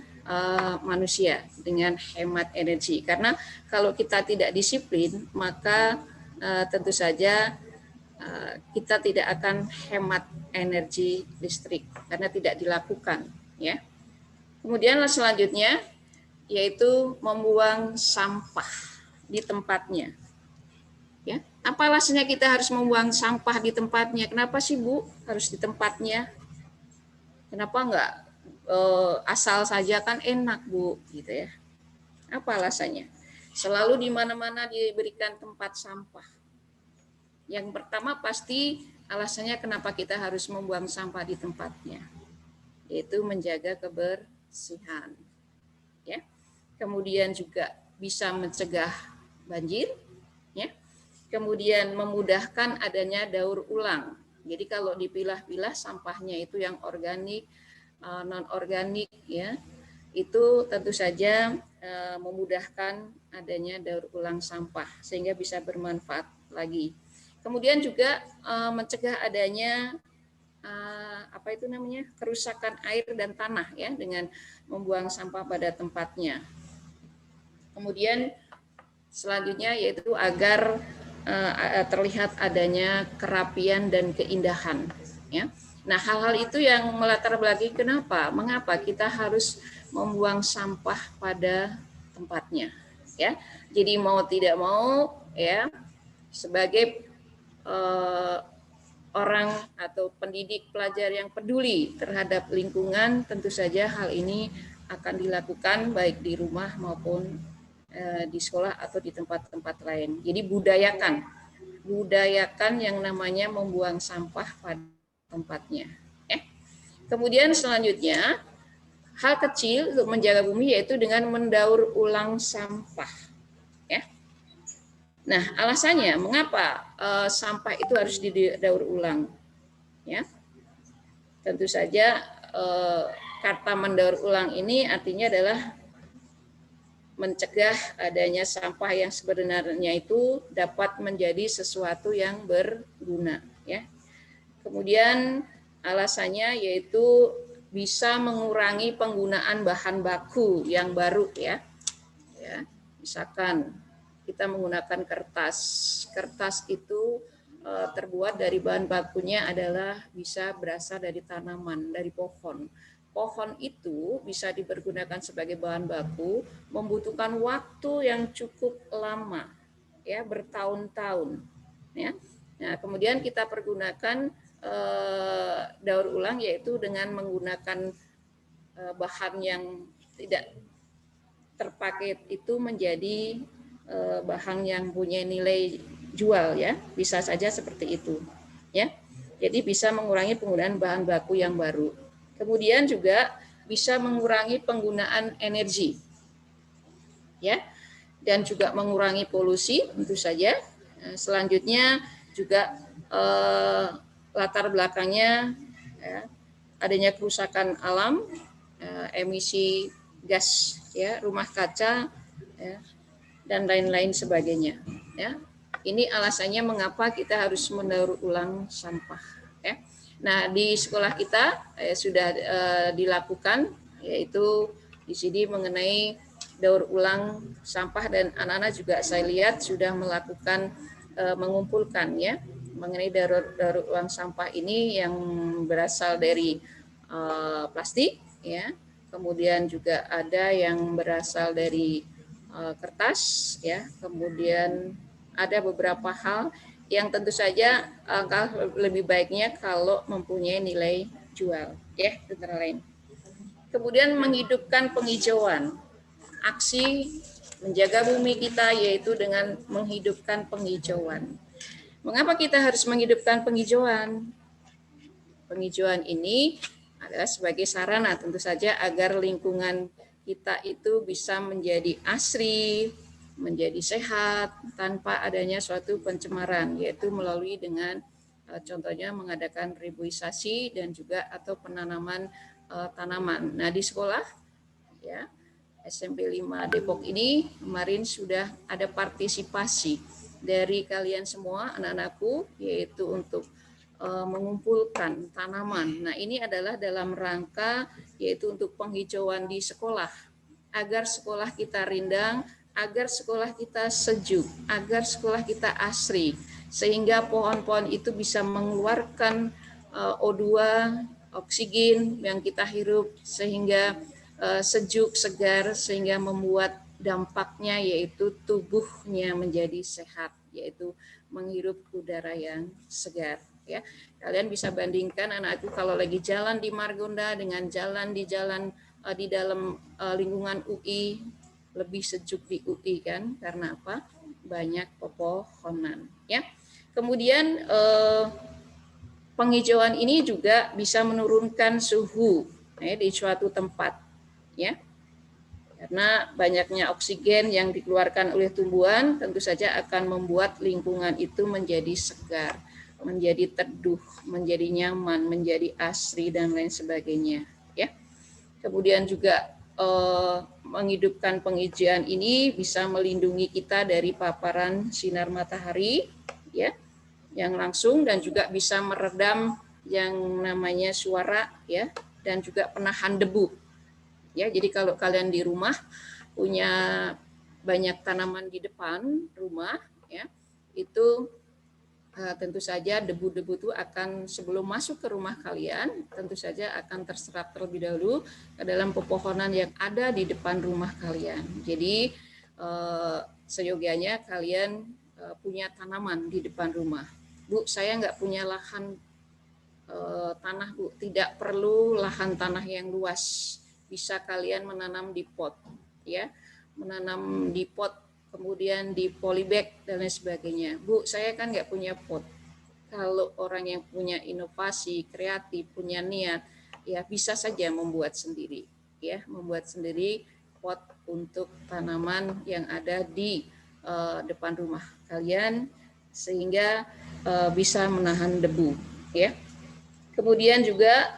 manusia dengan hemat energi. Karena kalau kita tidak disiplin maka tentu saja kita tidak akan hemat energi listrik karena tidak dilakukan ya. Kemudian selanjutnya yaitu membuang sampah di tempatnya. Ya, apa alasannya kita harus membuang sampah di tempatnya? Kenapa sih Bu harus di tempatnya? Kenapa enggak asal saja, kan enak Bu gitu ya? Apa alasannya? Selalu di mana-mana diberikan tempat sampah. Yang pertama pasti alasannya kenapa kita harus membuang sampah di tempatnya, yaitu menjaga kebersihan. Ya. Kemudian juga bisa mencegah banjir, ya. Kemudian memudahkan adanya daur ulang. Jadi kalau dipilah-pilah sampahnya itu yang organik, non organik, ya, itu tentu saja memudahkan adanya daur ulang sampah sehingga bisa bermanfaat lagi. Kemudian juga mencegah adanya kerusakan air dan tanah, ya, dengan membuang sampah pada tempatnya. Kemudian selanjutnya yaitu agar terlihat adanya kerapian dan keindahan, ya. Nah, hal-hal itu yang melatar belakangi mengapa kita harus membuang sampah pada tempatnya, ya. Jadi mau tidak mau, ya, sebagai orang atau pendidik pelajar yang peduli terhadap lingkungan, tentu saja hal ini akan dilakukan baik di rumah maupun di sekolah atau di tempat-tempat lain. Jadi budayakan yang namanya membuang sampah pada tempatnya. Kemudian selanjutnya, hal kecil untuk menjaga bumi yaitu dengan mendaur ulang sampah. Ya. Nah, alasannya mengapa sampah itu harus didaur ulang? Ya. Tentu saja kata mendaur ulang ini artinya adalah mencegah adanya sampah yang sebenarnya itu dapat menjadi sesuatu yang berguna, ya. Kemudian alasannya yaitu bisa mengurangi penggunaan bahan baku yang baru, ya. Ya, misalkan kita menggunakan kertas. Kertas itu terbuat dari bahan bakunya adalah bisa berasal dari tanaman, dari pohon. Pohon itu bisa dipergunakan sebagai bahan baku, membutuhkan waktu yang cukup lama, ya, bertahun-tahun, ya. Nah, kemudian kita pergunakan daur ulang yaitu dengan menggunakan bahan yang tidak terpakai itu menjadi bahan yang punya nilai jual, ya, bisa saja seperti itu, ya. Jadi bisa mengurangi penggunaan bahan baku yang baru. Kemudian juga bisa mengurangi penggunaan energi, ya, dan juga mengurangi polusi tentu saja. Selanjutnya juga latar belakangnya, ya, adanya kerusakan alam, emisi gas, ya, rumah kaca, ya, dan lain-lain sebagainya, ya. Ini alasannya mengapa kita harus mendaur ulang sampah, ya. Nah, di sekolah kita sudah dilakukan, yaitu di sini mengenai daur ulang sampah, dan anak-anak juga saya lihat sudah melakukan mengumpulkan, ya, mengenai daur ulang sampah ini yang berasal dari plastik, ya. Kemudian juga ada yang berasal dari kertas, ya. Kemudian ada beberapa hal yang tentu saja lebih baiknya kalau mempunyai nilai jual, ya, antara lain. Kemudian menghidupkan penghijauan. Aksi menjaga bumi kita yaitu dengan menghidupkan penghijauan. Mengapa kita harus menghidupkan penghijauan? Penghijauan ini adalah sebagai sarana tentu saja agar lingkungan kita itu bisa menjadi asri, menjadi sehat tanpa adanya suatu pencemaran, yaitu melalui dengan contohnya mengadakan ribuisasi dan juga atau penanaman tanaman. Nah, di sekolah, ya, SMP 5 Depok ini kemarin sudah ada partisipasi dari kalian semua anak-anakku, yaitu untuk mengumpulkan tanaman. Nah, ini adalah dalam rangka yaitu untuk penghijauan di sekolah, agar sekolah kita rindang, agar sekolah kita sejuk, agar sekolah kita asri, sehingga pohon-pohon itu bisa mengeluarkan O2, oksigen yang kita hirup, sehingga sejuk, segar, sehingga membuat dampaknya yaitu tubuhnya menjadi sehat, yaitu menghirup udara yang segar. Ya, kalian bisa bandingkan anakku kalau lagi jalan di Margonda dengan jalan di dalam lingkungan UI, lebih sejuk di UI kan, karena apa? Banyak pepohonan ya. Kemudian penghijauan ini juga bisa menurunkan suhu di suatu tempat ya. Karena banyaknya oksigen yang dikeluarkan oleh tumbuhan tentu saja akan membuat lingkungan itu menjadi segar, menjadi teduh, menjadi nyaman, menjadi asri dan lain sebagainya ya. Kemudian juga menghidupkan penghijauan ini bisa melindungi kita dari paparan sinar matahari ya yang langsung, dan juga bisa meredam yang namanya suara ya, dan juga penahan debu ya. Jadi kalau kalian di rumah punya banyak tanaman di depan rumah ya, itu tentu saja debu-debu itu akan sebelum masuk ke rumah kalian tentu saja akan terserap terlebih dahulu ke dalam pepohonan yang ada di depan rumah kalian. Jadi seyogianya kalian punya tanaman di depan rumah. Bu, saya nggak punya lahan tanah, Bu. Tidak perlu lahan tanah yang luas. Bisa kalian menanam di pot ya, menanam di pot, kemudian di polybag dan lain sebagainya. Bu, saya kan nggak punya pot. Kalau orang yang punya inovasi, kreatif, punya niat, ya bisa saja membuat sendiri, ya, membuat sendiri pot untuk tanaman yang ada di depan rumah kalian sehingga bisa menahan debu, ya. Kemudian juga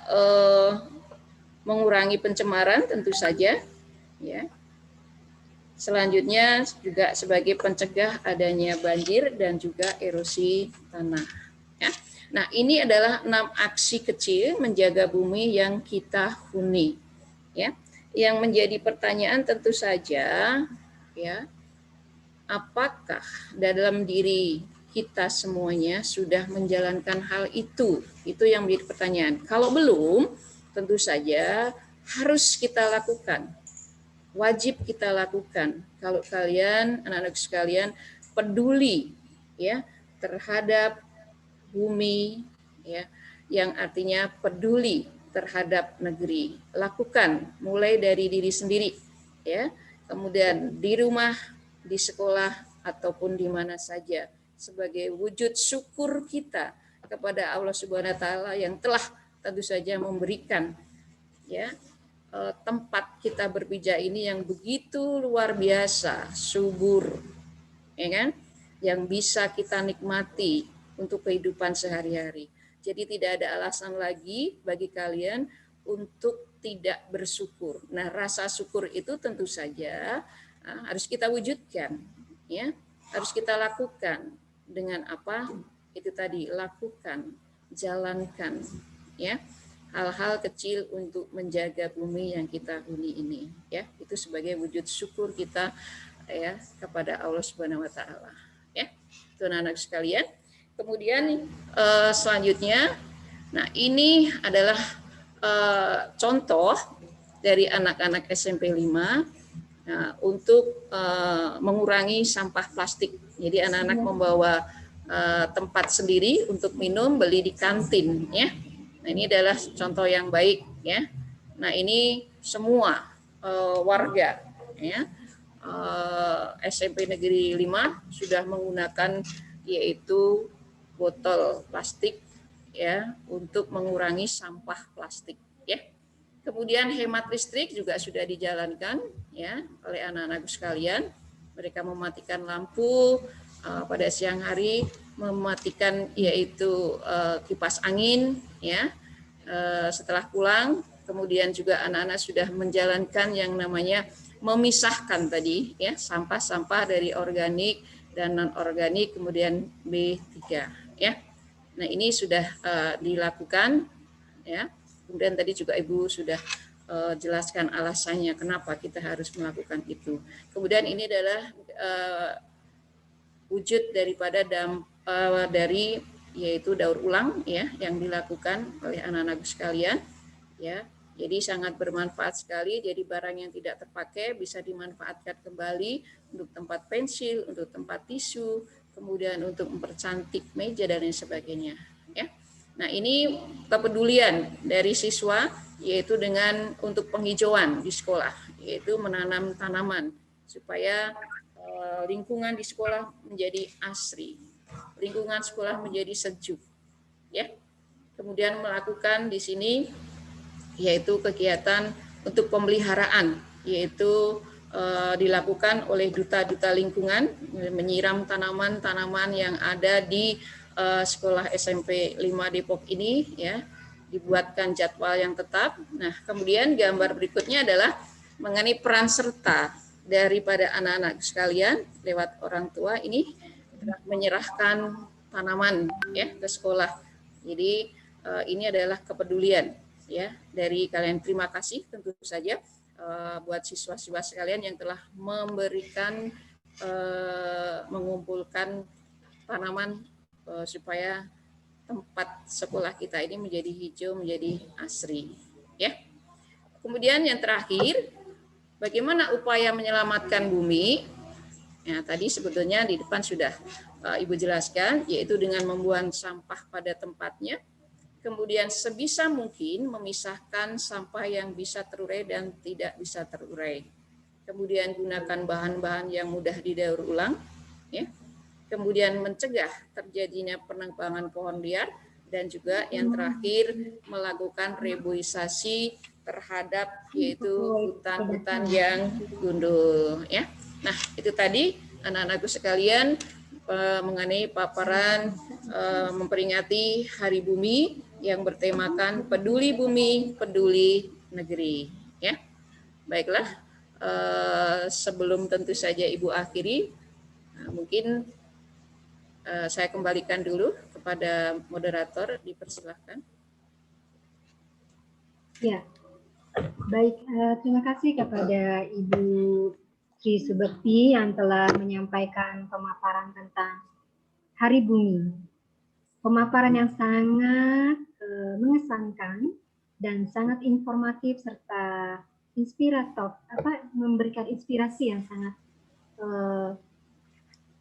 mengurangi pencemaran tentu saja, ya. Selanjutnya juga sebagai pencegah adanya banjir dan juga erosi tanah. Ya. Nah, ini adalah 6 aksi kecil menjaga bumi yang kita huni. Ya. Yang menjadi pertanyaan tentu saja, ya, apakah dalam diri kita semuanya sudah menjalankan hal itu? Itu yang menjadi pertanyaan. Kalau belum, tentu saja harus kita lakukan. Wajib kita lakukan. Kalau kalian, anak-anak sekalian, peduli ya terhadap bumi, ya, yang artinya peduli terhadap negeri. Lakukan mulai dari diri sendiri, ya. Kemudian di rumah, di sekolah ataupun di mana saja sebagai wujud syukur kita kepada Allah Subhanahu wa taala yang telah tentu saja memberikan ya tempat kita berpijak ini yang begitu luar biasa, subur, ya kan? Yang bisa kita nikmati untuk kehidupan sehari-hari. Jadi tidak ada alasan lagi bagi kalian untuk tidak bersyukur. Nah, rasa syukur itu tentu saja harus kita wujudkan, ya, harus kita lakukan dengan apa? Itu tadi, lakukan, jalankan, ya. Hal-hal kecil untuk menjaga bumi yang kita huni ini, ya, itu sebagai wujud syukur kita ya kepada Allah Subhanahu wa taala, ya. Itu anak-anak sekalian. Kemudian selanjutnya, nah ini adalah contoh dari anak-anak SMP 5 untuk mengurangi sampah plastik. Jadi anak-anak membawa tempat sendiri untuk minum, beli di kantin, ya. Nah, ini adalah contoh yang baik, ya. Nah, ini semua warga, ya, SMP Negeri 5 sudah menggunakan yaitu botol plastik, ya, untuk mengurangi sampah plastik, ya. Kemudian hemat listrik juga sudah dijalankan, ya, oleh anak-anak sekalian. Mereka mematikan lampu pada siang hari, mematikan yaitu kipas angin, ya, setelah pulang. Kemudian juga anak-anak sudah menjalankan yang namanya memisahkan tadi, ya, sampah-sampah dari organik dan non organik, kemudian B3, ya. Nah, ini sudah dilakukan, ya. Kemudian tadi juga Ibu sudah jelaskan alasannya kenapa kita harus melakukan itu. Kemudian ini adalah wujud daripada dari yaitu daur ulang, ya, yang dilakukan oleh anak-anak sekalian, ya. Jadi sangat bermanfaat sekali. Jadi barang yang tidak terpakai bisa dimanfaatkan kembali untuk tempat pensil, untuk tempat tisu, kemudian untuk mempercantik meja dan lain sebagainya, ya. Nah, ini kepedulian dari siswa yaitu dengan untuk penghijauan di sekolah, yaitu menanam tanaman, supaya lingkungan di sekolah menjadi asri, lingkungan sekolah menjadi sejuk, ya. Kemudian melakukan di sini yaitu kegiatan untuk pemeliharaan, yaitu dilakukan oleh duta-duta lingkungan, menyiram tanaman-tanaman yang ada di sekolah SMP 5 Depok ini, ya, dibuatkan jadwal yang tetap. Nah, kemudian gambar berikutnya adalah mengenai peran serta daripada anak-anak sekalian lewat orang tua ini menyerahkan tanaman, ya, ke sekolah. Jadi ini adalah kepedulian, ya, dari kalian. Terima kasih tentu saja buat siswa-siswa sekalian yang telah memberikan mengumpulkan tanaman supaya tempat sekolah kita ini menjadi hijau, menjadi asri, ya. Kemudian yang terakhir, bagaimana upaya menyelamatkan bumi? Ya, tadi sebetulnya di depan sudah Ibu jelaskan, yaitu dengan membuang sampah pada tempatnya. Kemudian sebisa mungkin memisahkan sampah yang bisa terurai dan tidak bisa terurai. Kemudian gunakan bahan-bahan yang mudah didaur ulang, ya. Kemudian mencegah terjadinya penebangan pohon liar, dan juga yang terakhir melakukan reboisasi terhadap yaitu hutan-hutan yang gundul, ya. Nah, itu tadi anak-anakku sekalian mengenai paparan memperingati Hari Bumi yang bertemakan Peduli Bumi, Peduli Negeri, ya. Baiklah, sebelum tentu saja Ibu akhiri, mungkin saya kembalikan dulu kepada moderator, dipersilahkan. Ya, baik. Terima kasih kepada Ibu Sri Subekti yang telah menyampaikan pemaparan tentang Hari Bumi. Pemaparan yang sangat mengesankan dan sangat informatif serta inspiratif, memberikan inspirasi yang sangat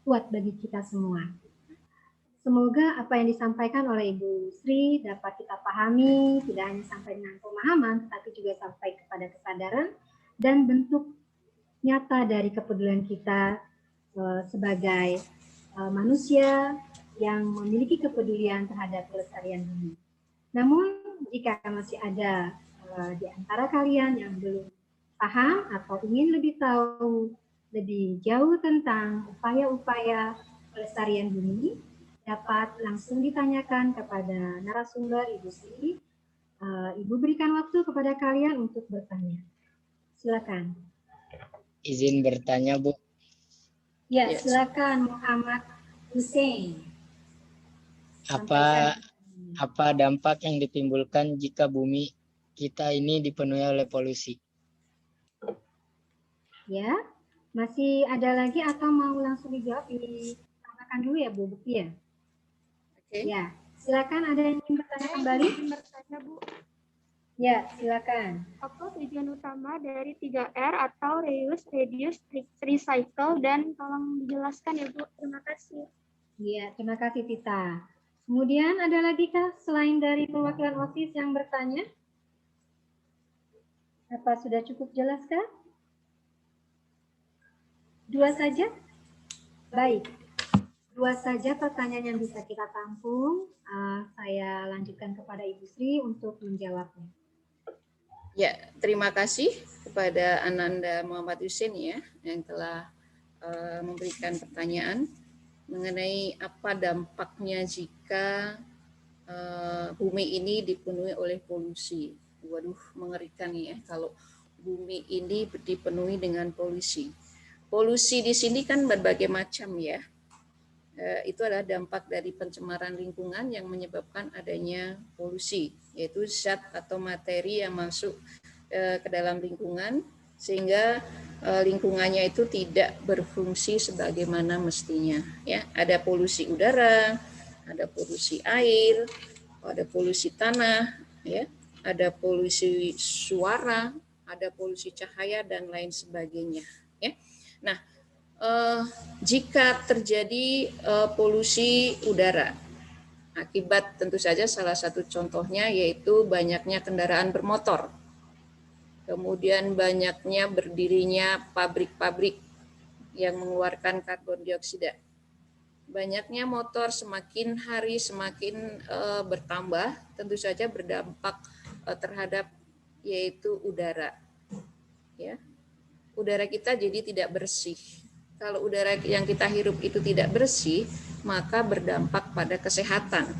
kuat bagi kita semua. Semoga apa yang disampaikan oleh Ibu Sri dapat kita pahami, tidak hanya sampai dengan pemahaman, tetapi juga sampai kepada kesadaran dan bentuk nyata dari kepedulian kita sebagai manusia yang memiliki kepedulian terhadap kelestarian bumi. Namun, jika masih ada di antara kalian yang belum paham atau ingin lebih tahu lebih jauh tentang upaya-upaya pelestarian bumi, dapat langsung ditanyakan kepada narasumber Ibu Sri. Ibu berikan waktu kepada kalian untuk bertanya. Silakan. Izin bertanya, Bu. Ya, silakan Muhammad Hussein. Apa dampak yang ditimbulkan jika bumi kita ini dipenuhi oleh polusi? Ya, masih ada lagi atau mau langsung dijawab? Ditambahkan dulu ya, Bu Bukti ya. Oke. Ya, silakan, ada yang ingin bertanya kembali? Bertanya, Bu. Ya, silakan. Apa tujuan utama dari 3R atau reuse, reduce, recycle, dan tolong dijelaskan ya, Bu. Terima kasih. Iya, terima kasih Tita. Kemudian ada lagi kah selain dari perwakilan OSIS yang bertanya? Apa sudah cukup jelas kah? Dua saja? Baik. Dua saja pertanyaan yang bisa kita tampung. Saya lanjutkan kepada Ibu Sri untuk menjawabnya. Ya, terima kasih kepada Ananda Muhammad Hussein ya yang telah memberikan pertanyaan mengenai apa dampaknya jika bumi ini dipenuhi oleh polusi. Waduh, mengerikan ya kalau bumi ini dipenuhi dengan polusi. Polusi di sini kan berbagai macam ya. Itu adalah dampak dari pencemaran lingkungan yang menyebabkan adanya polusi, yaitu zat atau materi yang masuk ke dalam lingkungan sehingga lingkungannya itu tidak berfungsi sebagaimana mestinya. Ya, ada polusi udara, ada polusi air, ada polusi tanah, ya, ada polusi suara, ada polusi cahaya dan lain sebagainya. Ya, nah. Jika terjadi polusi udara, akibat tentu saja salah satu contohnya yaitu banyaknya kendaraan bermotor, kemudian banyaknya berdirinya pabrik-pabrik yang mengeluarkan karbon dioksida. Banyaknya motor semakin hari semakin bertambah, tentu saja berdampak terhadap yaitu udara. Ya, udara kita jadi tidak bersih. Kalau udara yang kita hirup itu tidak bersih, maka berdampak pada kesehatan.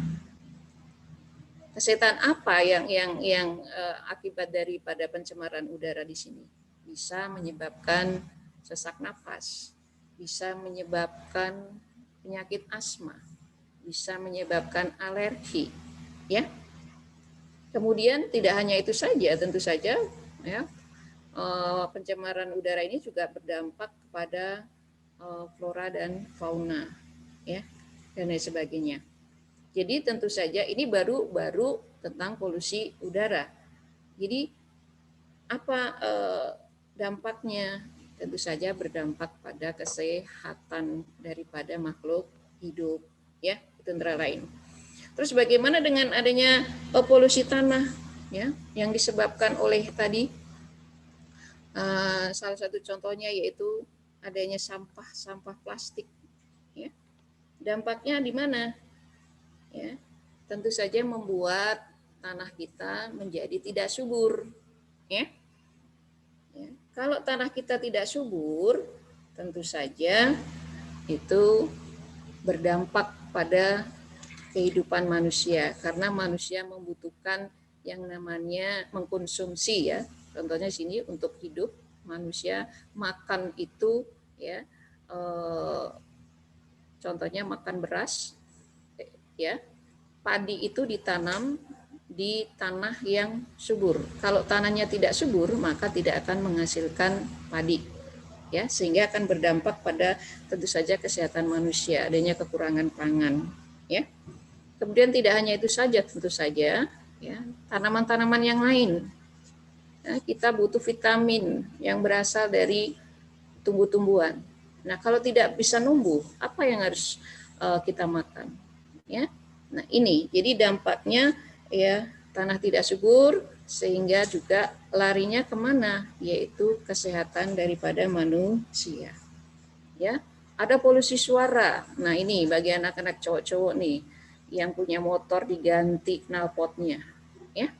Kesehatan apa yang akibat daripada pencemaran udara di sini? Bisa menyebabkan sesak napas, bisa menyebabkan penyakit asma, bisa menyebabkan alergi, ya. Kemudian tidak hanya itu saja, tentu saja, ya, pencemaran udara ini juga berdampak kepada flora dan fauna, ya, dan lain sebagainya. Jadi tentu saja ini baru tentang polusi udara. Jadi apa dampaknya? Tentu saja berdampak pada kesehatan daripada makhluk hidup, ya, itu antara lain. Terus bagaimana dengan adanya polusi tanah, ya, yang disebabkan oleh tadi salah satu contohnya yaitu adanya sampah plastik, ya. Dampaknya di mana? Ya, tentu saja membuat tanah kita menjadi tidak subur, ya. Ya, kalau tanah kita tidak subur, tentu saja itu berdampak pada kehidupan manusia, karena manusia membutuhkan yang namanya mengkonsumsi, ya. Contohnya sini untuk hidup manusia makan itu, ya, contohnya makan beras, ya. Padi itu ditanam di tanah yang subur. Kalau tanahnya tidak subur, maka tidak akan menghasilkan padi, ya, sehingga akan berdampak pada tentu saja kesehatan manusia, adanya kekurangan pangan, ya. Kemudian tidak hanya itu saja, tentu saja, ya, tanaman-tanaman yang lain. Ya, kita butuh vitamin yang berasal dari tumbuh-tumbuhan. Nah, kalau tidak bisa numbuh, apa yang harus kita makan? Ya, nah ini, jadi dampaknya, ya, tanah tidak subur sehingga juga larinya kemana, yaitu kesehatan daripada manusia. Ya, ada polusi suara. Nah ini bagi anak-anak cowok-cowok nih yang punya motor diganti knalpotnya, ya.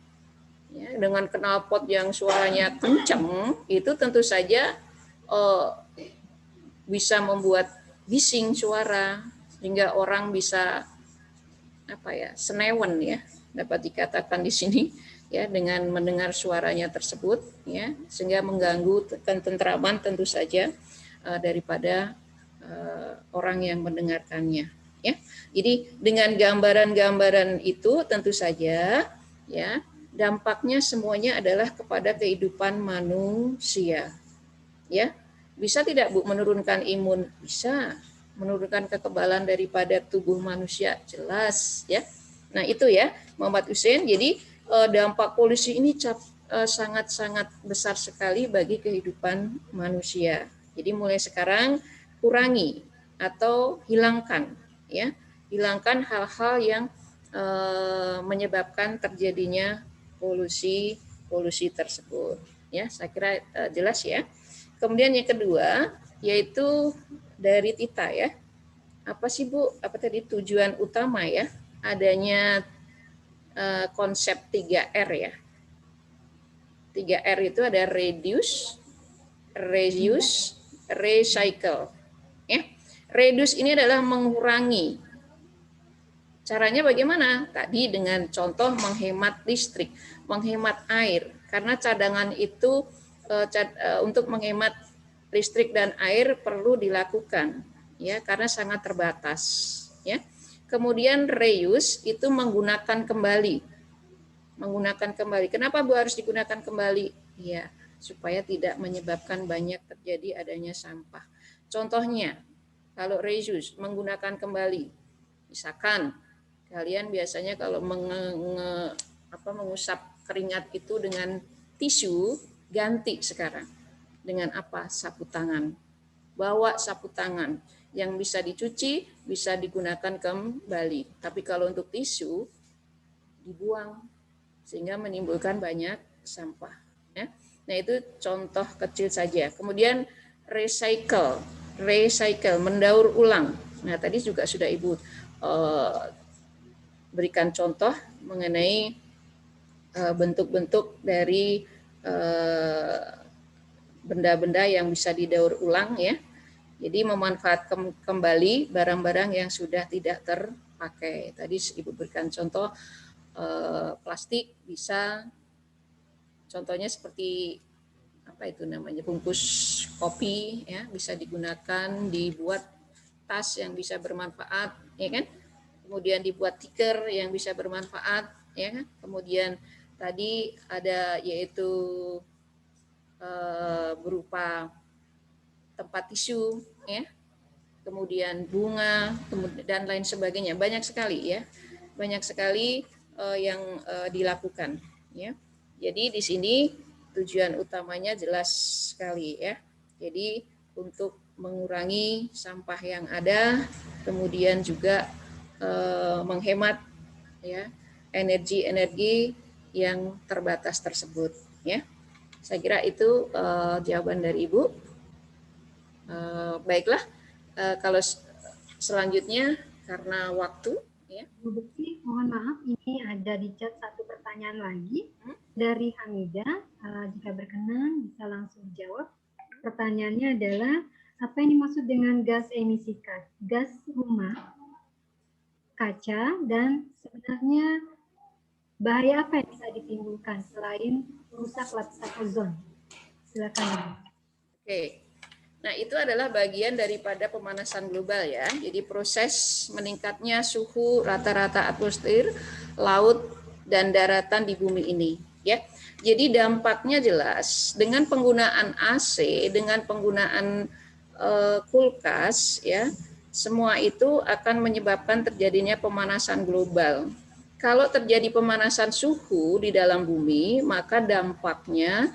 Ya, dengan knalpot yang suaranya kencang itu tentu saja bisa membuat bising suara sehingga orang bisa senewen, ya, dapat dikatakan di sini, ya, dengan mendengar suaranya tersebut, ya, sehingga mengganggu ketentraman tentu saja daripada orang yang mendengarkannya, ya. Jadi dengan gambaran-gambaran itu tentu saja, ya, dampaknya semuanya adalah kepada kehidupan manusia, ya. Bisa tidak, Bu, menurunkan imun? Bisa. Menurunkan kekebalan daripada tubuh manusia, jelas, ya. Nah itu, ya, Muhammad Hussein. Jadi dampak polusi ini sangat-sangat besar sekali bagi kehidupan manusia. Jadi mulai sekarang kurangi atau hilangkan, ya, hilangkan hal-hal yang menyebabkan terjadinya polusi tersebut, ya. Saya kira jelas, ya. Kemudian yang kedua yaitu dari Tita, ya. Apa sih, Bu? Apa tadi tujuan utama, ya, adanya konsep 3R, ya. 3R itu ada reduce, reuse, recycle. Ya. Reduce ini adalah mengurangi. Caranya bagaimana? Tadi dengan contoh menghemat listrik, menghemat air. Karena cadangan itu untuk menghemat listrik dan air perlu dilakukan, ya, karena sangat terbatas, ya. Kemudian reuse itu menggunakan kembali. Kenapa, Bu, harus digunakan kembali? Ya, supaya tidak menyebabkan banyak terjadi adanya sampah. Contohnya, kalau reuse menggunakan kembali, misalkan kalian biasanya kalau mengusap keringat itu dengan tisu, ganti sekarang dengan apa? Sapu tangan. Bawa sapu tangan yang bisa dicuci, bisa digunakan kembali. Tapi kalau untuk tisu, dibuang sehingga menimbulkan banyak sampah. Ya. Nah itu contoh kecil saja. Kemudian recycle. recycle, mendaur ulang. Nah, tadi juga sudah Ibu berikan contoh mengenai bentuk-bentuk dari benda-benda yang bisa didaur ulang ya. Jadi memanfaatkan kembali barang-barang yang sudah tidak terpakai. Tadi Ibu berikan contoh plastik bisa, contohnya seperti apa itu namanya, bungkus kopi ya, bisa digunakan dibuat tas yang bisa bermanfaat ya kan, kemudian dibuat tikar yang bisa bermanfaat ya kan, kemudian tadi ada yaitu berupa tempat tisu ya, kemudian bunga dan lain sebagainya, banyak sekali ya, banyak sekali yang dilakukan ya. Jadi di sini tujuan utamanya jelas sekali ya. Jadi untuk mengurangi sampah yang ada, kemudian juga menghemat ya energi-energi yang terbatas tersebut ya. Saya kira itu jawaban dari Ibu. Baiklah, kalau selanjutnya karena waktu ya. Bu Bekti, mohon maaf, ini ada di chat satu pertanyaan lagi dari Hamidah. Jika berkenan bisa langsung dijawab. Pertanyaannya adalah, apa yang dimaksud dengan gas emisi gas rumah kaca, dan sebenarnya bahaya apa yang bisa ditimbulkan selain rusak lapisan ozon? Silakan. Oke. Nah, itu adalah bagian daripada pemanasan global ya. Jadi proses meningkatnya suhu rata-rata atmosfer, laut, dan daratan di bumi ini ya. Jadi dampaknya jelas dengan penggunaan AC, dengan penggunaan kulkas ya, semua itu akan menyebabkan terjadinya pemanasan global. Kalau terjadi pemanasan suhu di dalam bumi, maka dampaknya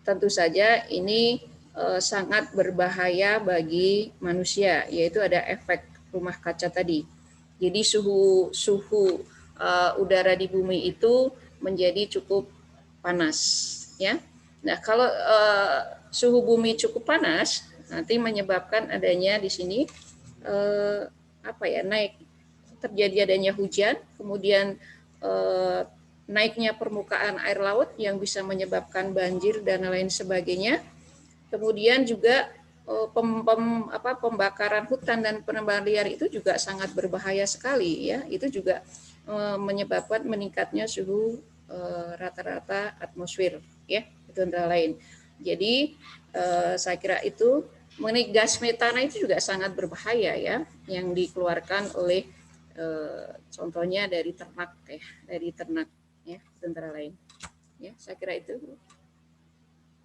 tentu saja ini sangat berbahaya bagi manusia, yaitu ada efek rumah kaca tadi. Jadi suhu udara di bumi itu menjadi cukup panas ya. Nah, kalau suhu bumi cukup panas nanti menyebabkan adanya di sini terjadi adanya hujan, kemudian naiknya permukaan air laut yang bisa menyebabkan banjir dan lain sebagainya. Kemudian juga pembakaran hutan dan penebangan liar itu juga sangat berbahaya sekali ya. Itu juga menyebabkan meningkatnya suhu rata-rata atmosfer ya, itu antara lain. Jadi saya kira itu mengenai gas metana itu juga sangat berbahaya ya, yang dikeluarkan oleh contohnya dari ternak ya, itu antara lain. Ya, saya kira itu.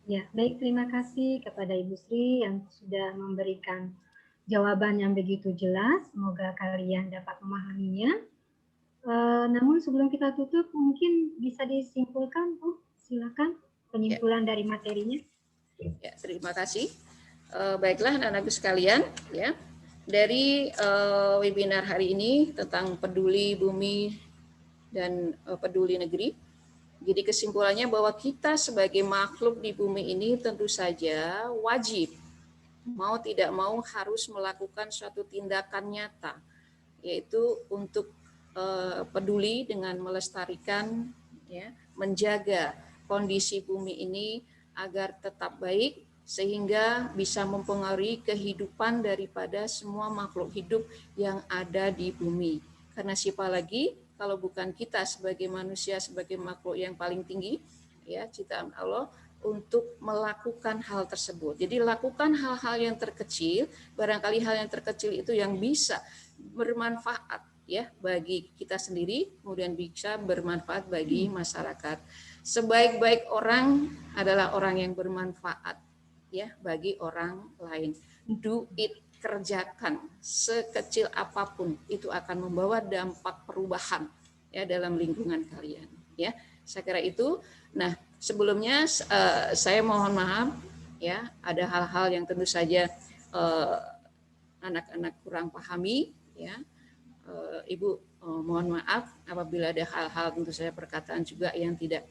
Ya, baik, terima kasih kepada Ibu Sri yang sudah memberikan jawaban yang begitu jelas. Semoga kalian dapat memahaminya. Namun sebelum kita tutup, mungkin bisa disimpulkan, Bu. Silakan penyimpulan dari materinya. Ya, terima kasih. Baiklah, anak-anakku sekalian, ya, dari webinar hari ini tentang peduli bumi dan peduli negeri. Jadi kesimpulannya bahwa kita sebagai makhluk di bumi ini tentu saja wajib, mau tidak mau harus melakukan suatu tindakan nyata, yaitu untuk peduli dengan melestarikan, ya, menjaga kondisi bumi ini agar tetap baik, sehingga bisa mempengaruhi kehidupan daripada semua makhluk hidup yang ada di bumi. Karena siapa lagi kalau bukan kita sebagai manusia, sebagai makhluk yang paling tinggi, ya, ciptaan Allah, untuk melakukan hal tersebut. Jadi lakukan hal-hal yang terkecil, barangkali hal yang terkecil itu yang bisa bermanfaat ya bagi kita sendiri, kemudian bisa bermanfaat bagi masyarakat. Sebaik-baik orang adalah orang yang bermanfaat ya bagi orang lain. Do it, kerjakan sekecil apapun, itu akan membawa dampak perubahan ya dalam lingkungan kalian ya. Saya kira itu. Nah, sebelumnya saya mohon maaf ya, ada hal-hal yang tentu saja anak-anak kurang pahami ya. Ibu mohon maaf apabila ada hal-hal tentu saya perkataan juga yang tidak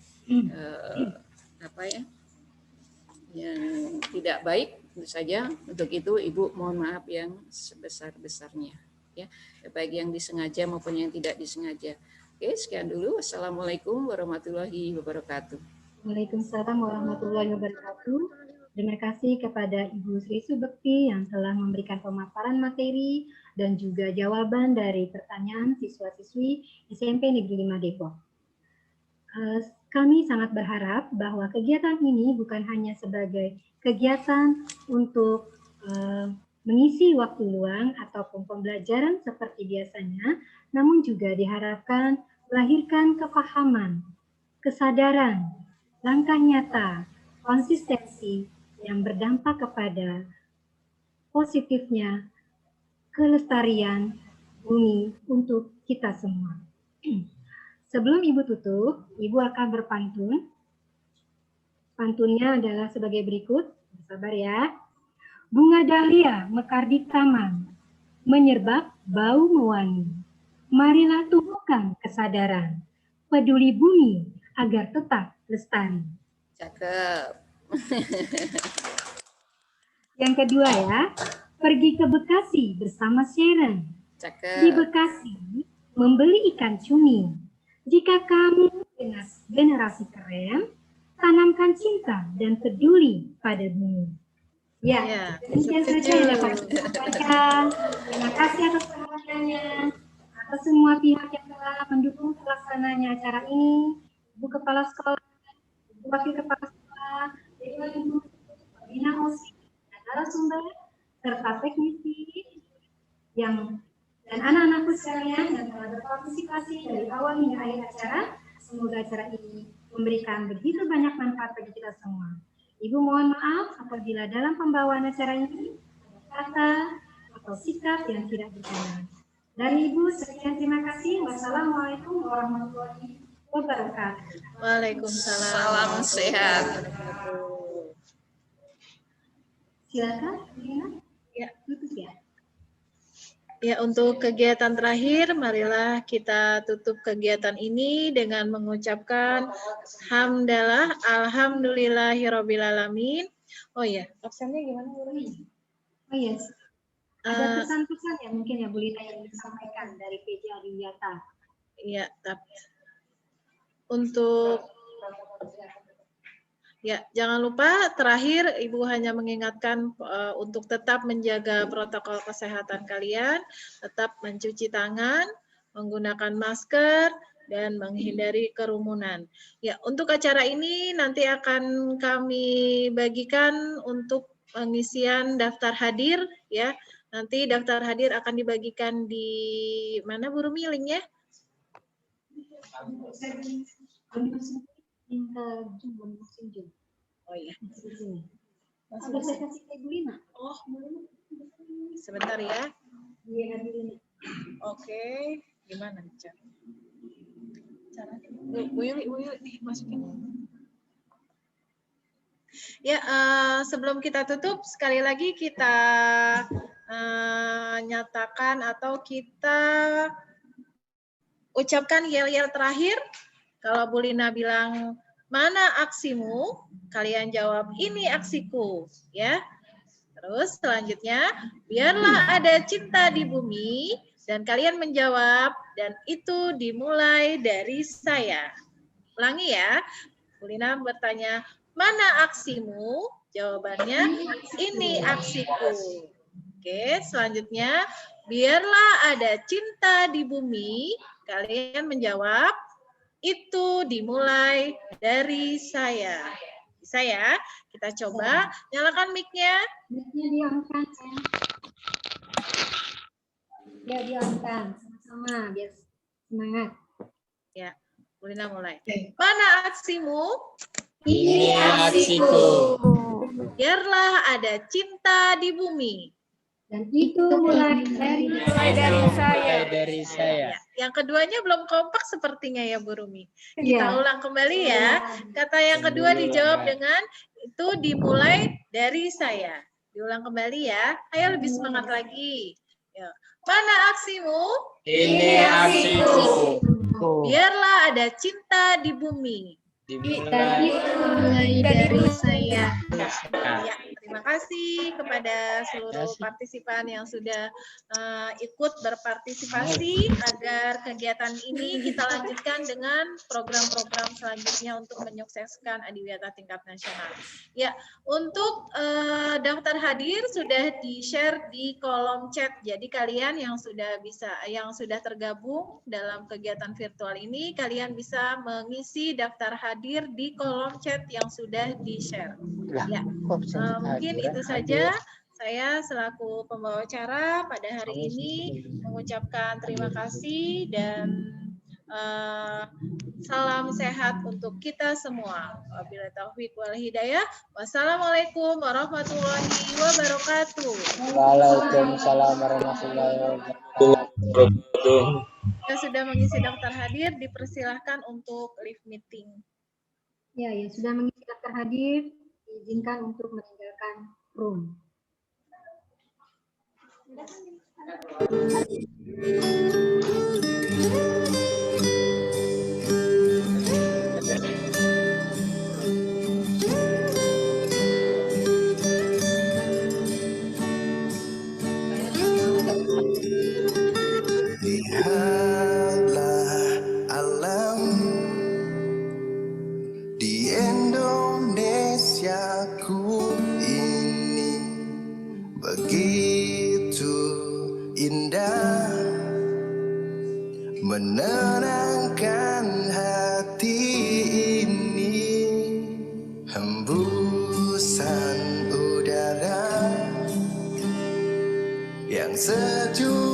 yang tidak baik Tentu saja untuk itu Ibu mohon maaf yang sebesar-besarnya ya, baik yang disengaja maupun yang tidak disengaja. Oke, sekian dulu. Wassalamualaikum warahmatullahi wabarakatuh. Waalaikumsalam warahmatullahi wabarakatuh. Terima kasih kepada Ibu Sri Subekti yang telah memberikan pemaparan materi dan juga jawaban dari pertanyaan siswa-siswi SMP Negeri 5 Depok. Kami sangat berharap bahwa kegiatan ini bukan hanya sebagai kegiatan untuk mengisi waktu luang ataupun pembelajaran seperti biasanya, namun juga diharapkan melahirkan kepahaman, kesadaran, langkah nyata, konsistensi yang berdampak kepada positifnya kelestarian bumi untuk kita semua. Sebelum Ibu tutup, Ibu akan berpantun. Pantunnya adalah sebagai berikut. Sabar ya. Bunga dahlia mekar di taman, menyerbak bau mewangi. Marilah tumbuhkan kesadaran, peduli bumi agar tetap lestari. Cakep. Yang kedua ya, pergi ke Bekasi bersama Sharon. Cakep. Di Bekasi membeli ikan cumi. Jika kamu generasi keren, tanamkan cinta dan peduli pada bumi. Ya, demikian saja yang dapat saya sampaikan. Terima kasih atas perhatiannya, atas semua pihak yang telah mendukung terlaksananya acara ini. Ibu Kepala Sekolah, Ibu Wakil Kepala Sekolah, Ibu Bina Osi, narasumber, serta teknisi dan anak-anakku sekalian yang telah berpartisipasi dari awal hingga akhir acara. Semoga acara ini memberikan begitu banyak manfaat bagi kita semua. Ibu mohon maaf apabila dalam pembawaan acara ini kata atau sikap yang tidak berkenan. Dari Ibu sekian, terima kasih. Wassalamualaikum warahmatullahi wabarakatuh. Waalaikumsalam. Salam sehat. Silakan, Lina. Ya, tutup ya. Ya, untuk kegiatan terakhir, marilah kita tutup kegiatan ini dengan mengucapkan hamdalah, alhamdulillahirobbilalamin. Oh ya, absennya gimana Bu? Oh iya, ada pesan-pesan ya mungkin ya Bu Lina yang disampaikan dari PJ Adiwiyata. Iya, tapi untuk ya, jangan lupa terakhir Ibu hanya mengingatkan untuk tetap menjaga protokol kesehatan kalian, tetap mencuci tangan, menggunakan masker, dan menghindari kerumunan. Ya, untuk acara ini nanti akan kami bagikan untuk pengisian daftar hadir ya. Nanti daftar hadir akan dibagikan di mana Bu Rumi linknya? Oh iya. Ada saya kasih ke Bu Lina. Oh, sebentar ya. Iya, Bu Lina. Oke, gimana cara? Bu Yuli nih masukin. Ya, sebelum kita tutup, sekali lagi kita nyatakan atau kita ucapkan yel-yel terakhir. Kalau Bu Lina bilang, mana aksimu? Kalian jawab, ini aksiku. Ya. Terus selanjutnya, biarlah ada cinta di bumi, dan kalian menjawab, dan itu dimulai dari saya. Ulangi ya. Bu Lina bertanya, mana aksimu? Jawabannya, ini aksiku. Oke, selanjutnya, biarlah ada cinta di bumi, kalian menjawab, itu dimulai dari saya. Bisa ya? Kita coba. Nyalakan mic-nya. Mic-nya diangkat. Ya, diangkat. Sama-sama, biar semangat. Ya, Bu Lina mulai. Mana aksimu? Ini aksiku. Biarlah ada cinta di bumi. Dan itu mulai dari saya. Ya, yang keduanya belum kompak sepertinya ya Bu Rumi. Kita Ya. ulang kembali ya. Kata yang kedua dijawab dengan itu dimulai dari saya. Diulang kembali ya. Ayo lebih semangat lagi. Ya. Mana aksimu? Ini aksiku. Biarlah ada cinta di bumi. Dimulai dari saya. Iya. Ya, terima kasih kepada seluruh partisipan yang sudah ikut berpartisipasi agar kegiatan ini kita lanjutkan dengan program-program selanjutnya untuk menyukseskan Adiwiyata tingkat nasional. Ya, untuk daftar hadir sudah di-share di kolom chat. Jadi kalian yang sudah tergabung dalam kegiatan virtual ini, kalian bisa mengisi daftar hadir di kolom chat yang sudah di-share. Ya, mungkin itu saja. Saya selaku pembawa acara pada hari ini mengucapkan terima kasih dan salam sehat untuk kita semua. Wabillahi taufiq wal hidayah. Wassalamualaikum warahmatullahi wabarakatuh. Waalaikumsalam warahmatullahi wabarakatuh. Yang sudah mengisi daftar hadir dipersilahkan untuk live meeting. Ya, yang sudah mengisi daftar hadir diizinkan untuk meninggalkan room. Lihatlah alam di Indonesiaku ini begitu indah, menenangkan hati ini. Hembusan udara yang sejuk